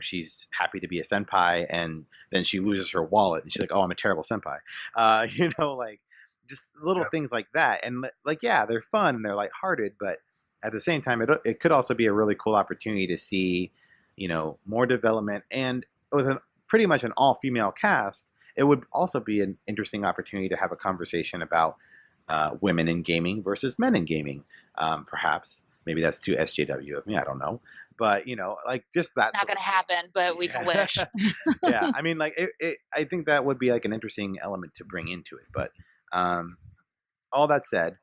she's happy to be a senpai, and then she loses her wallet and she's like, "Oh, I'm a terrible senpai." Like just little things like that, and like they're fun and they're lighthearted, but at the same time, it could also be a really cool opportunity to see more development, and with pretty much an all-female cast, it would also be an interesting opportunity to have a conversation about women in gaming versus men in gaming. Perhaps, maybe that's too SJW of me. I don't know, but like just that. It's not going to happen, but we can wish. Yeah, I mean, like I think that would be like an interesting element to bring into it. But all that said,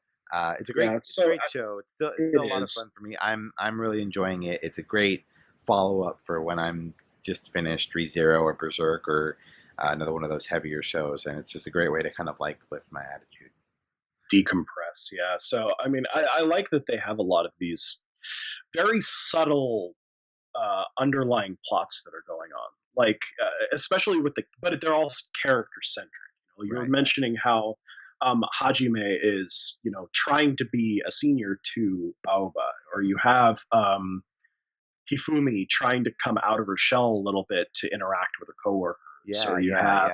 it's a great, great show. It's still a lot of fun for me. I'm really enjoying it. It's a great follow-up for when I'm just finished ReZero or Berserk or another one of those heavier shows, and it's just a great way to kind of like lift my attitude, decompress. Yeah, so I mean, I like that they have a lot of these very subtle underlying plots that are going on, like especially but they're all character centric. You're right. Mentioning how Hajime is trying to be a senior to Aoba, or you have Hifumi trying to come out of her shell a little bit to interact with her coworkers. Yeah, or you have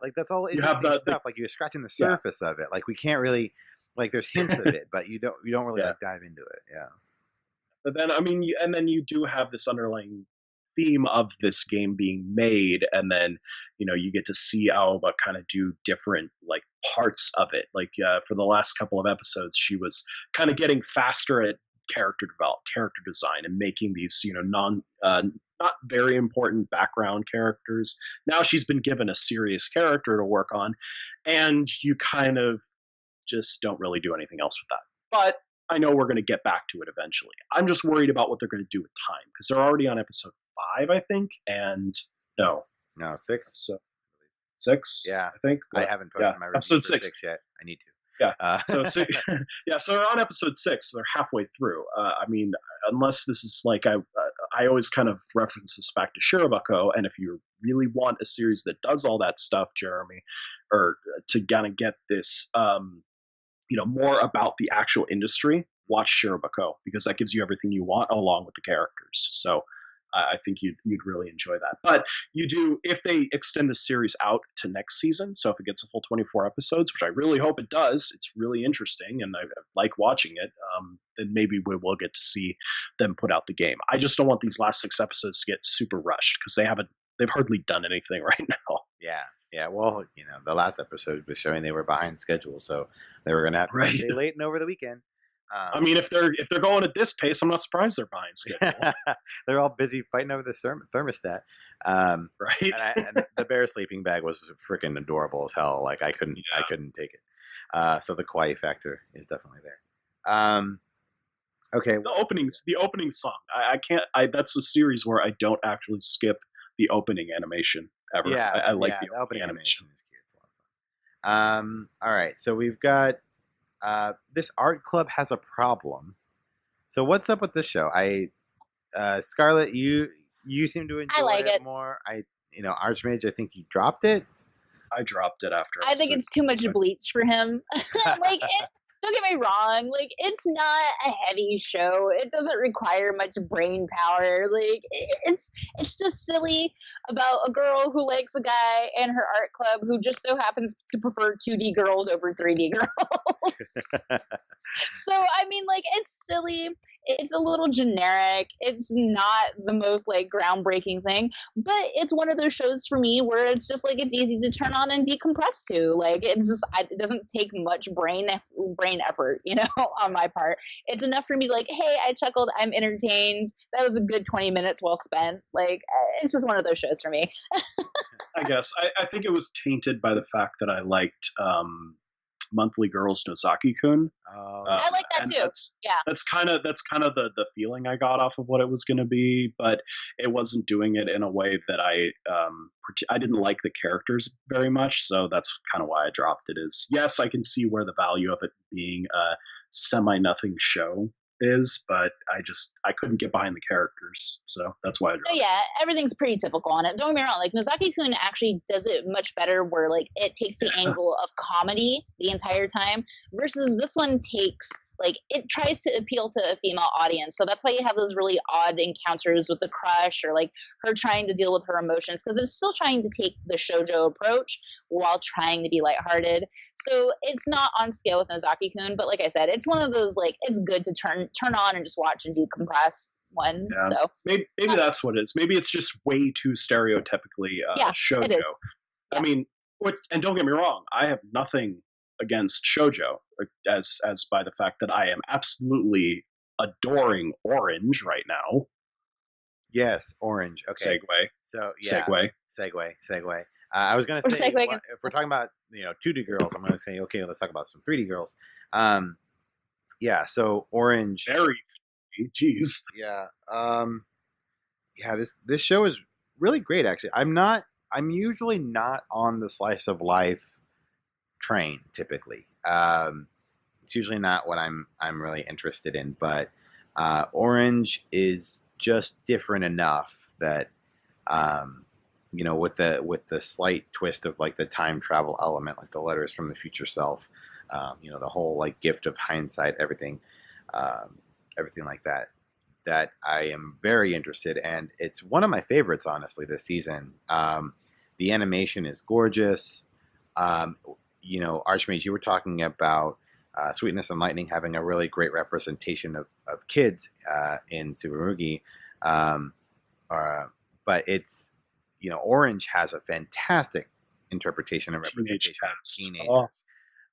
like that's all interesting stuff. Like you're scratching the surface of it. Like we can't really like there's hints of it, but you don't really like dive into it. Yeah. But then then you do have this underlying theme of this game being made, and then you get to see Aoba kind of do different like parts of it. Like for the last couple of episodes, she was kind of getting faster at character design, and making these not very important background characters. Now she's been given a serious character to work on, and you kind of just don't really do anything else with that. But I know we're going to get back to it eventually. I'm just worried about what they're going to do with time, because they're already on episode 5, I think, and no 6. So 6, yeah, I think. I haven't posted my review episode for 6 yet. I need to. Yeah. So they're on episode 6. So they're halfway through. I mean, unless this is like I always kind of reference this back to Shirobako, and if you really want a series that does all that stuff, Jeremy, or to kind of get this, more about the actual industry, watch Shirobako, because that gives you everything you want along with the characters. So I think you'd really enjoy that. But you do, if they extend the series out to next season, so if it gets a full 24 episodes, which I really hope it does, it's really interesting and I like watching it, then maybe we will get to see them put out the game. I just don't want these last 6 episodes to get super rushed, because they've hardly done anything right now. Yeah. Yeah, well, the last episode was showing they were behind schedule, so they were going to have to Right. stay late and over the weekend. I mean, if they're going at this pace, I'm not surprised they're behind schedule. They're all busy fighting over the thermostat. Um, Right? and the bear sleeping bag was freaking adorable as hell. Like I couldn't take it. So the kawaii factor is definitely there. Okay. The opening song. I can't. That's a series where I don't actually skip the opening animation ever. Yeah, I like the opening animation. is cute. It's a lot of fun. All right, so we've got this art club has a problem. So what's up with this show? Scarlett, you seem to enjoy it more. Archmage, I think you dropped it. I dropped it after. I think it's too much bleach for him. Don't get me wrong, like, it's not a heavy show. It doesn't require much brain power. Like, it's just silly about a girl who likes a guy and her art club who just so happens to prefer 2D girls over 3D girls. So, I mean, like, it's silly. It's a little generic. It's not the most, like, groundbreaking thing, but it's one of those shows for me where it's just, like, it's easy to turn on and decompress to. Like, it's just, it doesn't take much brain effort, on my part. It's enough for me to, like, hey, I chuckled, I'm entertained. That was a good 20 minutes well spent. Like, it's just one of those shows for me. I guess. I think it was tainted by the fact that I liked Monthly Girls Nozaki-kun. I like that too. That's kind of the feeling I got off of what it was going to be, but it wasn't doing it in a way that I didn't like the characters very much, so that's kind of why I dropped it. Is yes, I can see where the value of it being a semi-nothing show is, but I couldn't get behind the characters, so that's why I dropped it. Yeah, everything's pretty typical on it. Don't get me wrong, like Nozaki-kun actually does it much better where like it takes the angle of comedy the entire time versus this one takes like it tries to appeal to a female audience. So that's why you have those really odd encounters with the crush or like her trying to deal with her emotions because it's still trying to take the shoujo approach while trying to be lighthearted. So it's not on scale with Nozaki-kun, but like I said, it's one of those like it's good to turn on and just watch and decompress ones. Yeah. So maybe that's what it is. Maybe it's just way too stereotypically shoujo. It is. I mean, and don't get me wrong, I have nothing against shoujo, as by the fact that I am absolutely adoring Orange right now. Yes, Orange. Okay. Segue. So yeah. Segue. I was gonna say if we're talking about 2D girls, I'm gonna say okay, let's talk about some 3D girls. Yeah. So Orange. Very. Jeez. Yeah. Yeah. This show is really great. Actually, I'm usually not on the slice of life train typically. It's usually not what I'm really interested in, but Orange is just different enough that with the slight twist of like the time travel element, like the letters from the future self, the whole like gift of hindsight, everything like that I am very interested, and it's one of my favorites honestly this season. The animation is gorgeous. Archmage, you were talking about Sweetness and Lightning having a really great representation of kids in Tsurugi. But it's, Orange has a fantastic interpretation and representation of teenagers. Oh.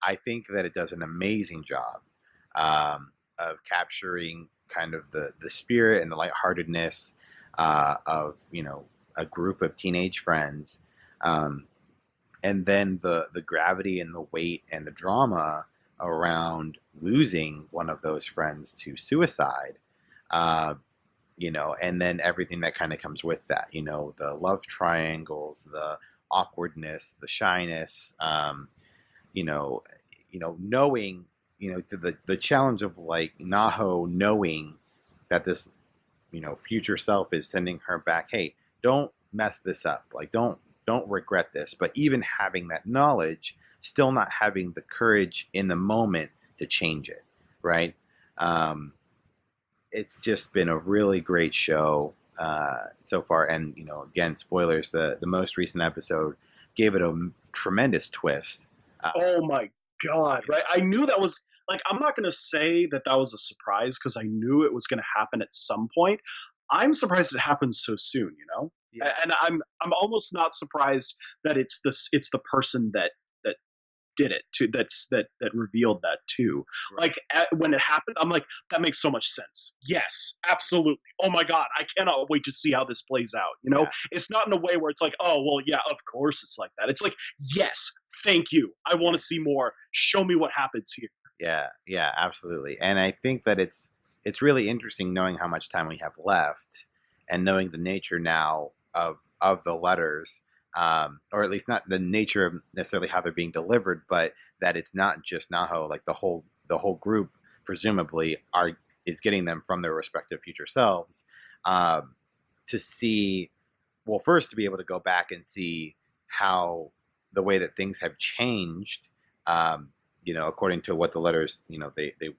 I think that it does an amazing job of capturing kind of the spirit and the lightheartedness of, a group of teenage friends. And then the gravity and the weight and the drama around losing one of those friends to suicide, and then everything that kind of comes with that, the love triangles, the awkwardness, the shyness, knowing, to the challenge of like Naho knowing that this, future self is sending her back. Hey, don't mess this up. Like, don't regret this. But even having that knowledge, still not having the courage in the moment to change it. Right. It's just been a really great show so far. And, again, spoilers, the most recent episode gave it a tremendous twist. Oh my God. Right. I knew that was like, I'm not going to say that was a surprise because I knew it was going to happen at some point. I'm surprised it happened so soon, Yeah. And I'm almost not surprised that it's the person that did it too, that revealed that too. Right. Like when it happened, I'm like, that makes so much sense. Yes, absolutely. Oh my god, I cannot wait to see how this plays out. Yeah. It's not in a way where it's like, oh well, yeah, of course it's like that. It's like, yes, thank you, I want to see more. Show me what happens here. Yeah, yeah, absolutely. And I think that it's really interesting knowing how much time we have left and knowing the nature now of the letters, or at least not the nature of necessarily how they're being delivered, but that it's not just Naho. Like the whole group presumably is getting them from their respective future selves, to see. Well, first to be able to go back and see how the way that things have changed. According to what the letters, the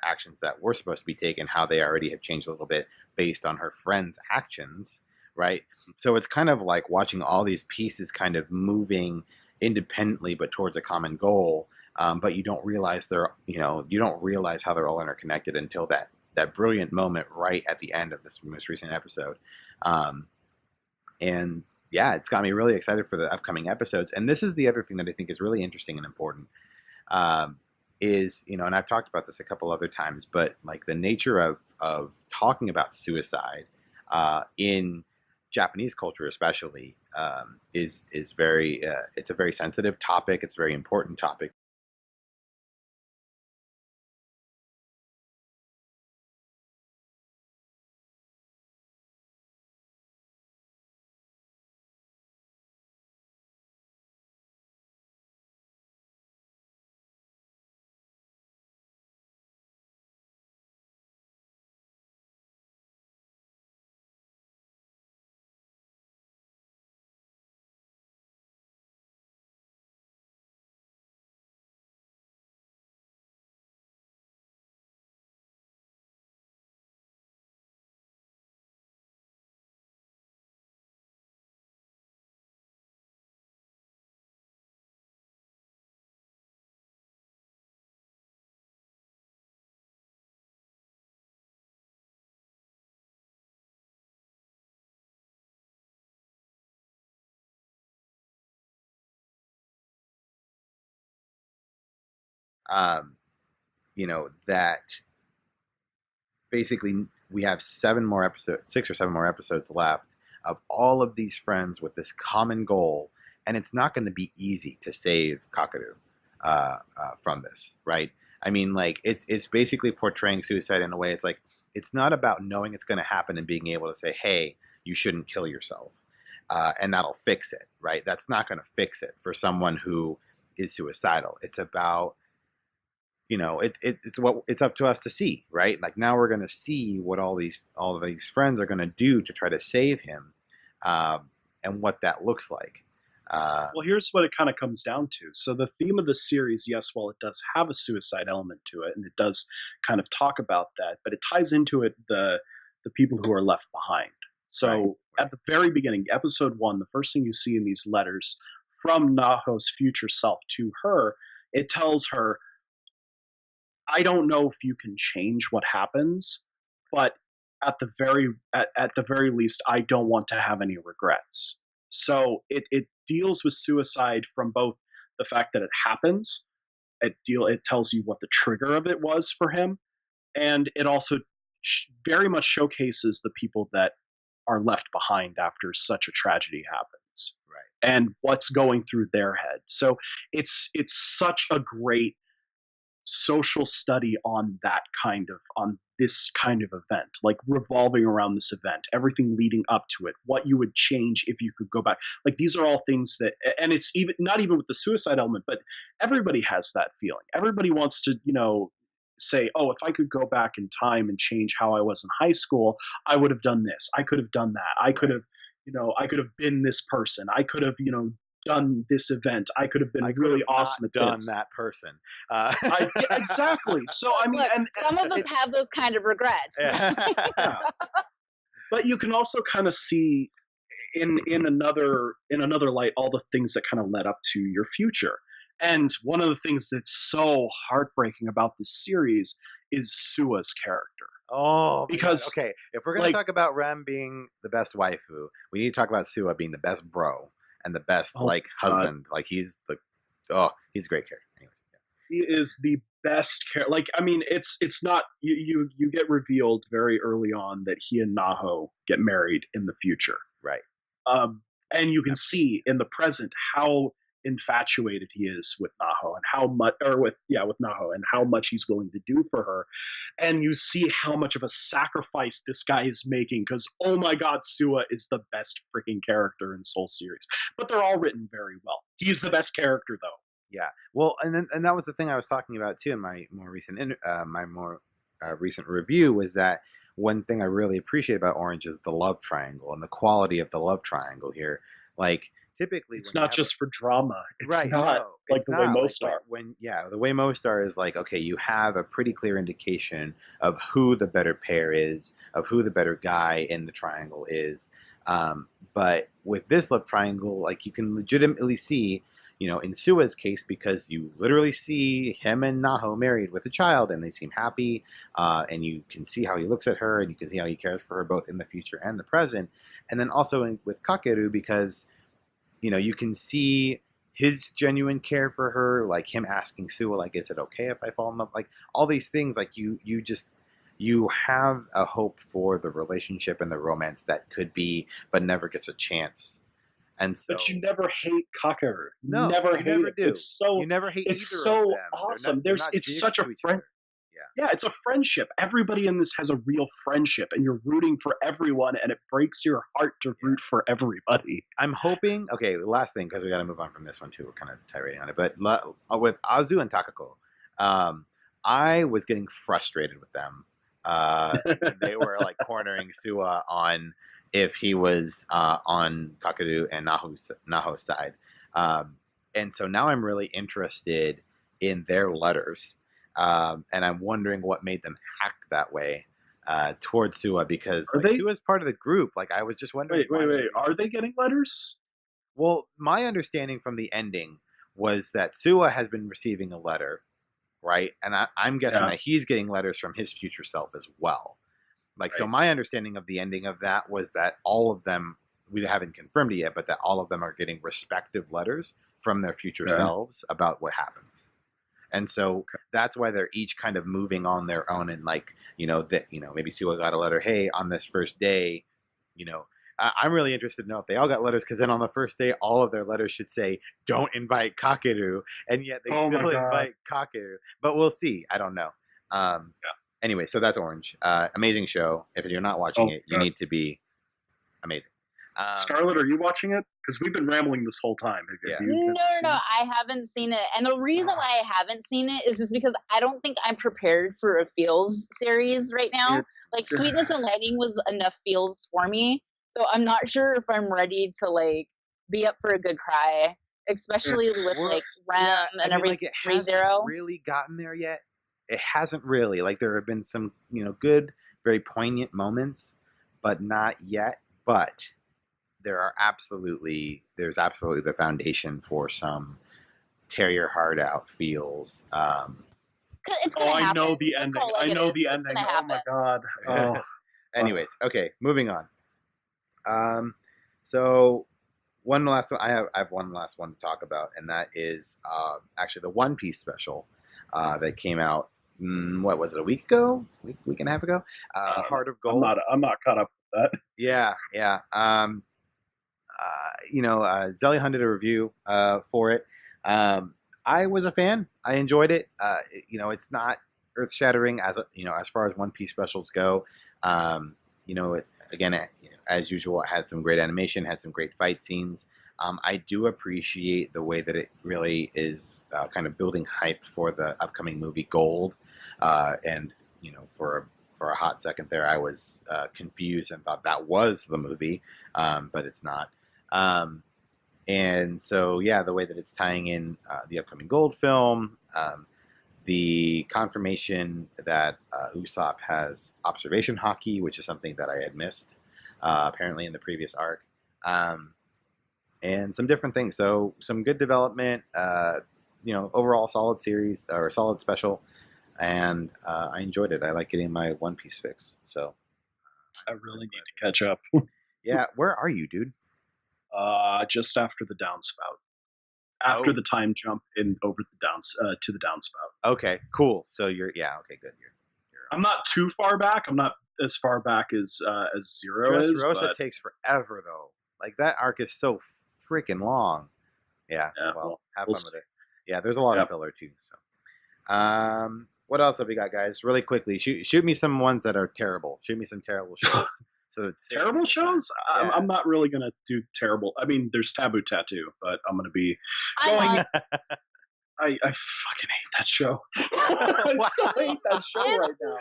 actions that were supposed to be taken, how they already have changed a little bit based on her friend's actions, right? So it's kind of like watching all these pieces kind of moving independently, but towards a common goal. But you don't realize you don't realize how they're all interconnected until that brilliant moment right at the end of this most recent episode. And yeah, it's got me really excited for the upcoming episodes. And this is the other thing that I think is really interesting and important. Is, and I've talked about this a couple other times, but like the nature of talking about suicide in Japanese culture, especially, is very it's a very sensitive topic. It's a very important topic. Um, that basically we have 6 or 7 more episodes left of all of these friends with this common goal, and it's not going to be easy to save Kakaru from this, right? I mean, like it's basically portraying suicide in a way. It's like it's not about knowing it's going to happen and being able to say, "Hey, you shouldn't kill yourself," and that'll fix it, right? That's not going to fix it for someone who is suicidal. It's about it's up to us to see, right? Like now we're going to see what all of these friends are going to do to try to save him, and what that looks like. Well, here's what it kind of comes down to. So the theme of the series, yes, while it does have a suicide element to it, and it does kind of talk about that, but it ties into it the people who are left behind. So Right. at the very beginning, episode 1, the first thing you see in these letters from Naho's future self to her, it tells her, I don't know if you can change what happens, but at the very least, I don't want to have any regrets. So it deals with suicide from both the fact that it happens, it tells you what the trigger of it was for him, and it also very much showcases the people that are left behind after such a tragedy happens, Right. and what's going through their head. So it's such a great social study on this kind of event, like revolving around this event, everything leading up to it, what you would change if you could go back. Like these are all things that, and it's even not even with the suicide element, but everybody has that feeling. Everybody wants to, say, oh, if I could go back in time and change how I was in high school, I would have done this. I could have done that. I could have, I could have been this person. I could have, done this event. I could have been really awesome at done this. that person. Yeah, exactly. So I mean, Look, and some of us have those kind of regrets. yeah. But you can also kind of see in another light all the things that kind of led up to your future. And one of the things that's so heartbreaking about this series is Sua's character. Oh my god. because Okay, if we're gonna like, talk about Rem being the best waifu, we need to talk about Sua being the best bro and the best oh like god, husband. Like he's a great character. Anyways, he is the best character. Like, I mean, it's not you get revealed very early on that he and Naho get married in the future. right. Um, and you can Yep. see in the present how infatuated he is with Naho and how much, or with Naho, and how much he's willing to do for her. And you see how much of a sacrifice this guy is making, because oh my god, Sua is the best freaking character in Soul series. But they're all written very well. He's the best character though. Yeah. Well, and that was the thing I was talking about too in my more recent recent review was that one thing I really appreciate about Orange is the love triangle and the quality of the love triangle here. Like typically It's when you not have just for drama. It's right, not no, like it's the way not like most are. the way most are is like okay, you have a pretty clear indication of who the better pair is, of who the better guy in the triangle is. But with this love triangle, like you can legitimately see, in Sua's case, because you literally see him and Naho married with a child, and they seem happy, and you can see how he looks at her, and you can see how he cares for her both in the future and the present, and then also with Kakeru because you can see his genuine care for her, like him asking Sua, like, is it okay if I fall in love? Like all these things, like you have a hope for the relationship and the romance that could be, but never gets a chance. And so, But you never hate Kakeru. no, Never you hate never him. do. You never hate It's either of so them. awesome. They're not It's dicks such a to each friend. other. Yeah, it's a friendship. Everybody in this has a real friendship, and you're rooting for everyone, and it breaks your heart to root for everybody. I'm hoping. Okay, last thing because we got to move on from this one too. We're kind of tirade on it, but with Azu and Takako, I was getting frustrated with them when they were like cornering Sua on if he was on Kakeru and Naho's side, and so now I'm really interested in their letters, and I'm wondering what made them act that way towards Sua because Are like they? Sua's part of the group. Like I was just wondering Wait, why wait, they wait. Are they getting letters? well, my understanding from the ending was that Sua has been receiving a letter, right? And I'm guessing Yeah. that he's getting letters from his future self as well. Like, so Right. my understanding of the ending of that was that all of them, we haven't confirmed it yet, but that all of them are getting respective letters from their future Okay. selves about what happens. And so that's why they're each kind of moving on their own. And like, maybe Sua got a letter, hey, on this first day, I'm really interested to know if they all got letters because then on the first day, all of their letters should say, don't invite Kakeru. And yet they Oh my still God. invite Kakeru. But we'll see. I don't know. Anyway, so that's Orange. Amazing show. If you're not watching Oh it, you God. need to be amazing. Scarlett, are you watching it? Because we've been rambling this whole time. Yeah. No, I haven't seen it. And the reason why I haven't seen it is just because I don't think I'm prepared for a feels series right now. Like Sweetness and Lightning was enough feels for me. So I'm not sure if I'm ready to like be up for a good cry, especially with like Rem and everything. Like it hasn't really gotten there yet. It hasn't really. Like there have been some, good, very poignant moments, but not yet. But there's absolutely the foundation for some tear your heart out feels. It's gonna happen. I know the ending. I know the ending. Oh my God. Oh. Anyways, okay, moving on. So one last one. I have one last one to talk about, and that is actually the One Piece special that came out. What was it? A week ago? Week and a half ago? Heart of Gold. I'm not caught up with that. Yeah. Zelly Hunt did a review for it. I was a fan. I enjoyed it. It's not earth shattering as far as One Piece specials go. As usual, it had some great animation, had some great fight scenes. I do appreciate the way that it really is kind of building hype for the upcoming movie Gold. And for a hot second there, I was confused and thought that was the movie, but it's not. And so, yeah, the way that it's tying in the upcoming Gold film, the confirmation that Usopp has observation hockey, which is something that I had missed apparently in the previous arc, and some different things. So some good development, overall solid series or solid special. and I enjoyed it. I like getting my One Piece fix. So I really need to catch up. yeah, where are you, dude? Just after the downspout. After Oh. the time jump in over the to the downspout. Okay, cool. So you're okay, good. You're I'm not too far back. I'm not as far back as Zero is. Dressrosa But takes forever though. Like that arc is so freaking long. Yeah. Well, have we'll fun with see. it. Yeah, there's a lot of filler too. So, what else have we got, guys? Really quickly, shoot me some ones that are terrible. Shoot me some terrible shows. So terrible shows? Yeah. I'm not really gonna do terrible. I mean, there's Taboo Tattoo, but I'm gonna be going. I fucking hate that show. I so hate that show right now.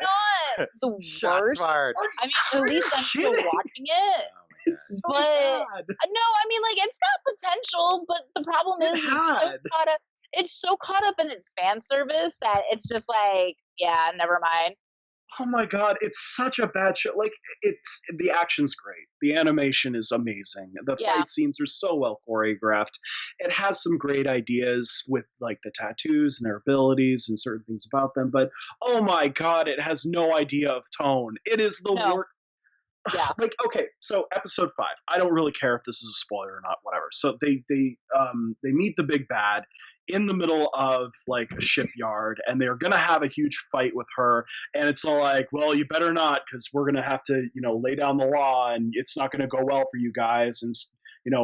It's not the Shots worst. fired. I mean, at least I'm still watching it. It's so but bad. No, I mean, like, it's got potential, but the problem is it's so caught up in its fan service that it's just like, yeah, never mind. Oh my god, it's such a bad show. Like, the action's great. The animation is amazing. The fight scenes are so well choreographed. It has some great ideas with like the tattoos and their abilities and certain things about them, but oh my god, it has no idea of tone. It is the worst. Yeah. Like, okay, so episode 5. I don't really care if this is a spoiler or not, whatever. So they meet the big bad in the middle of like a shipyard, and they're gonna have a huge fight with her, and it's all like, well, you better not, because we're gonna have to, lay down the law, and it's not gonna go well for you guys, and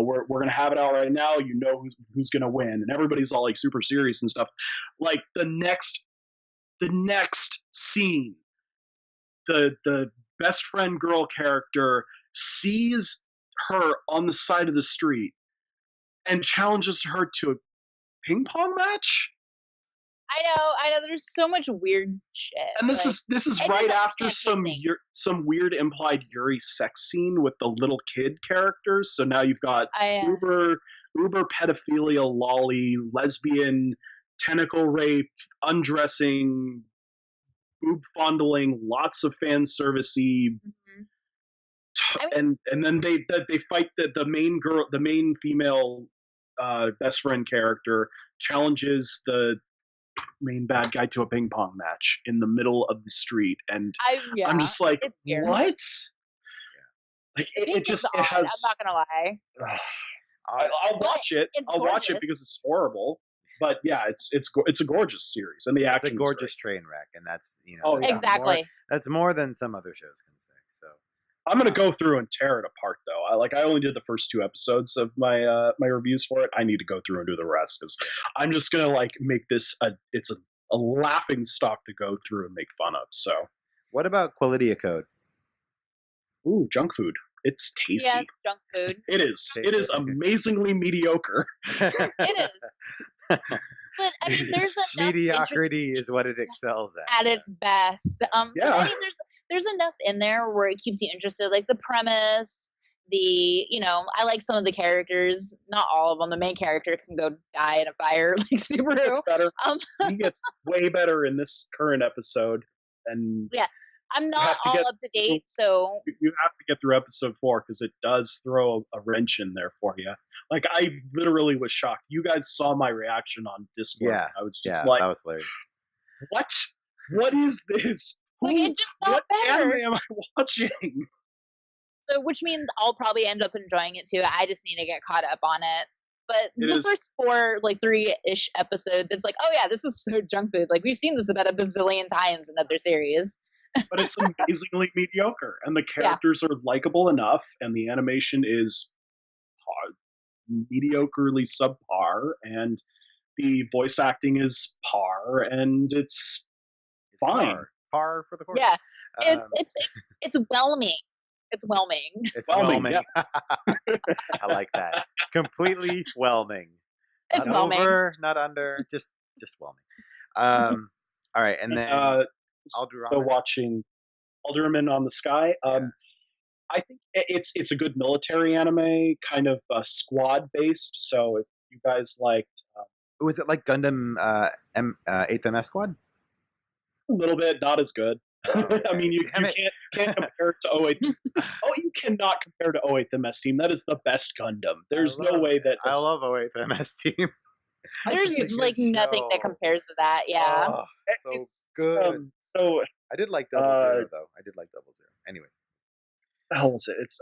we're gonna have it out right now. Who's gonna win, and everybody's all like super serious and stuff. Like the next scene, the best friend girl character sees her on the side of the street and challenges her to a ping pong match. I know. There's so much weird shit. And this is right after some weird implied Yuri sex scene with the little kid characters. So now you've got uber pedophilia, lolly, lesbian, tentacle rape, undressing, boob fondling, lots of fan servicey, and then they fight the main female best friend character challenges the main bad guy to a ping pong match in the middle of the street, and I'm just like, what? Like it has. I'm not gonna lie. I'll watch it. I'll watch it because it's horrible. But yeah, it's a gorgeous series, and it's a gorgeous train wreck, and that's exactly that's more than some other shows can say. So I'm gonna go through and tear it apart, though. I only did the first 2 episodes of my my reviews for it. I need to go through and do the rest, because I'm just gonna make this a laughing stock to go through and make fun of. So, what about Quality Code? Ooh, junk food. It's tasty. Yeah, it's junk food. It is. It is amazingly mediocre. It is. But I mean, there's enough mediocrity is what it excels at its best. Yeah. I mean, there's enough in there where it keeps you interested, like the premise. I like some of the characters. Not all of them. The main character can go die in a fire, like Subaru. He gets better. He gets way better in this current episode, and yeah. I'm not all up to date, so you have to get through episode 4 because it does throw a wrench in there for you. Like, I literally was shocked. You guys saw my reaction on Discord. Yeah, I was just like, that was hilarious. What? What is this? Like, it just got better. What anime am I watching? So, which means I'll probably end up enjoying it too. I just need to get caught up on it. But the first 4, 3-ish episodes, it's like, oh yeah, this is so junk food. Like, we've seen this about a bazillion times in other series. But it's amazingly mediocre, and the characters are likable enough, and the animation is mediocrely subpar, and the voice acting is par, and it's fine. Par for the course. Yeah, it's whelming. It's whelming. It's whelming. Yes. I like that. Completely whelming. It's not whelming. Over, not under, just whelming. All right, and then so watching Alderman on the Sky. I think it's a good military anime, kind of squad based. So if you guys liked, was it like Gundam 8th MS Squad? A little bit, not as good. Okay. I mean, you can't compare it to 08. You cannot compare to 08th MS Team. That is the best Gundam. There's no way that I love 08th MS Team. There's It's a like good nothing that show. compares to that. Yeah. Oh, so It's good. so I did like Double Zero though. I did like Double Zero. Anyways, the hell was it? It's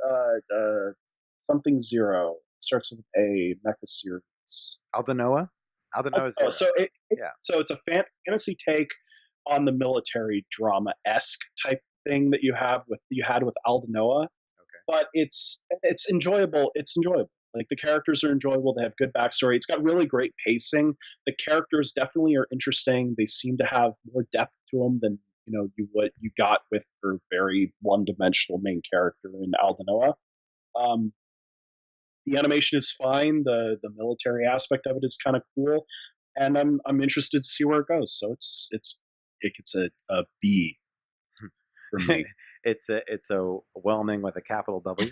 something zero. It starts with a mecha series. Aldanoa. Aldanoa Oh, Zero. Yeah. So it's a fantasy take on the military drama esque type thing that you had with Aldanoa. Okay. But it's enjoyable. It's enjoyable. Like the characters are enjoyable. They have good backstory. It's got really great pacing. The characters definitely are interesting. They seem to have more depth to them than you got with your very one dimensional main character in Aldanoa. The animation is fine. The military aspect of it is kind of cool, and I'm interested to see where it goes. So it gets a B for me. it's a whelming with a capital W.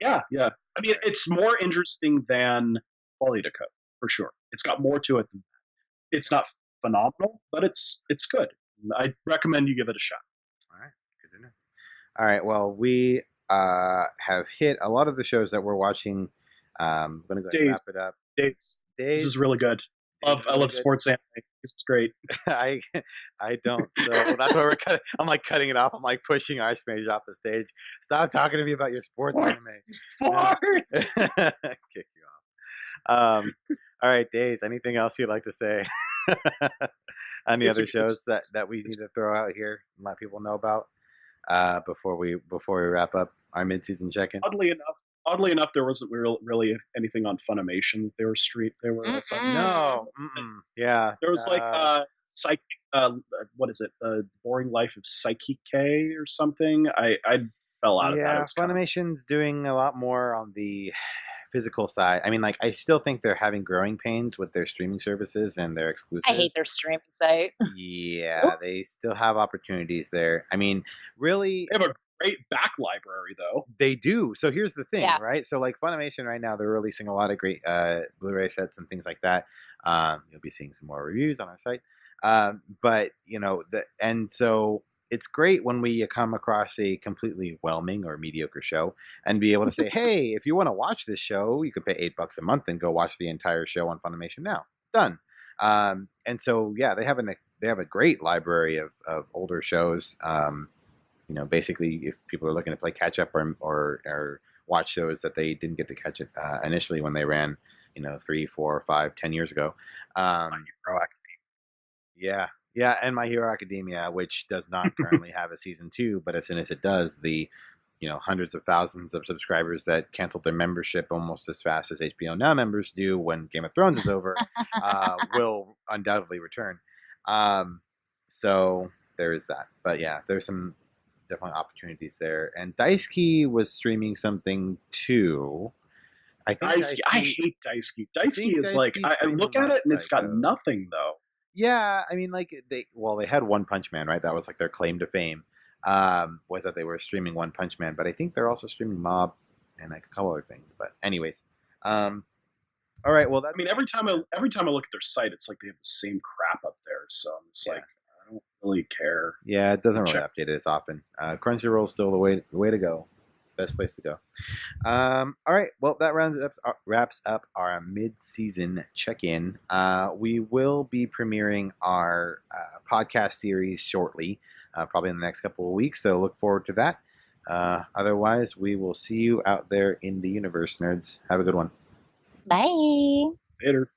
Yeah. I mean, it's more interesting than Quality Code for sure. It's got more to it than that. It's not phenomenal, but it's good. I recommend you give it a shot. All right, good to know. All right, well, we have hit a lot of the shows that we're watching. I'm gonna go ahead and wrap it up. Days. Days. This is really good. I love sports anime. This is great. I don't. So that's why we're cutting. I'm like cutting it off. I'm like pushing Archmage off the stage. Stop talking to me about your sports anime. Sports. Kick you off. All right, Days. Anything else you'd like to say? Any other shows that we need to throw out here and let people know about before we wrap up our mid-season check-in? Oddly enough, there wasn't really anything on Funimation. They were No. Yeah. There was Psychic. What is it? The Boring Life of Psyche K or something. I fell out of that. Yeah, Funimation's doing a lot more on the physical side. I mean, like, I still think they're having growing pains with their streaming services and their exclusives. I hate their streaming site. Yeah, they still have opportunities there. I mean, really, they have a great back library, though. They do. So here's the thing, right? So like Funimation right now, they're releasing a lot of great Blu-ray sets and things like that. You'll be seeing some more reviews on our site. But so it's great when we come across a completely whelming or mediocre show and be able to say, hey, if you want to watch this show, you can pay $8 a month and go watch the entire show on Funimation now. Done. And so, yeah, they have a great library of older shows. Basically, if people are looking to play catch up or watch shows that they didn't get to catch it initially when they ran, 3, 4, 5, 10 years ago. My Hero Academia. Yeah, and My Hero Academia, which does not currently have a season 2, but as soon as it does, the hundreds of thousands of subscribers that canceled their membership almost as fast as HBO Now members do when Game of Thrones is over will undoubtedly return. So there is that. But yeah, there's some definitely opportunities there. And Daisuke was streaming something too. I hate Daisuke. Daisuke is like, I look at it and it's got nothing though. Yeah, I mean, like they had One Punch Man, right? That was like their claim to fame, was that they were streaming One Punch Man. But I think they're also streaming Mob and like a couple other things. But anyways, all right. Well, every time I look at their site, it's like they have the same crap up there. So I'm just like, I don't really care. Yeah, it doesn't really update it as often. Crunchyroll is still the way to go. Best place to go. All right. Well, that wraps up our mid-season check-in. We will be premiering our podcast series shortly, probably in the next couple of weeks. So look forward to that. Otherwise, we will see you out there in the universe, nerds. Have a good one. Bye. Later.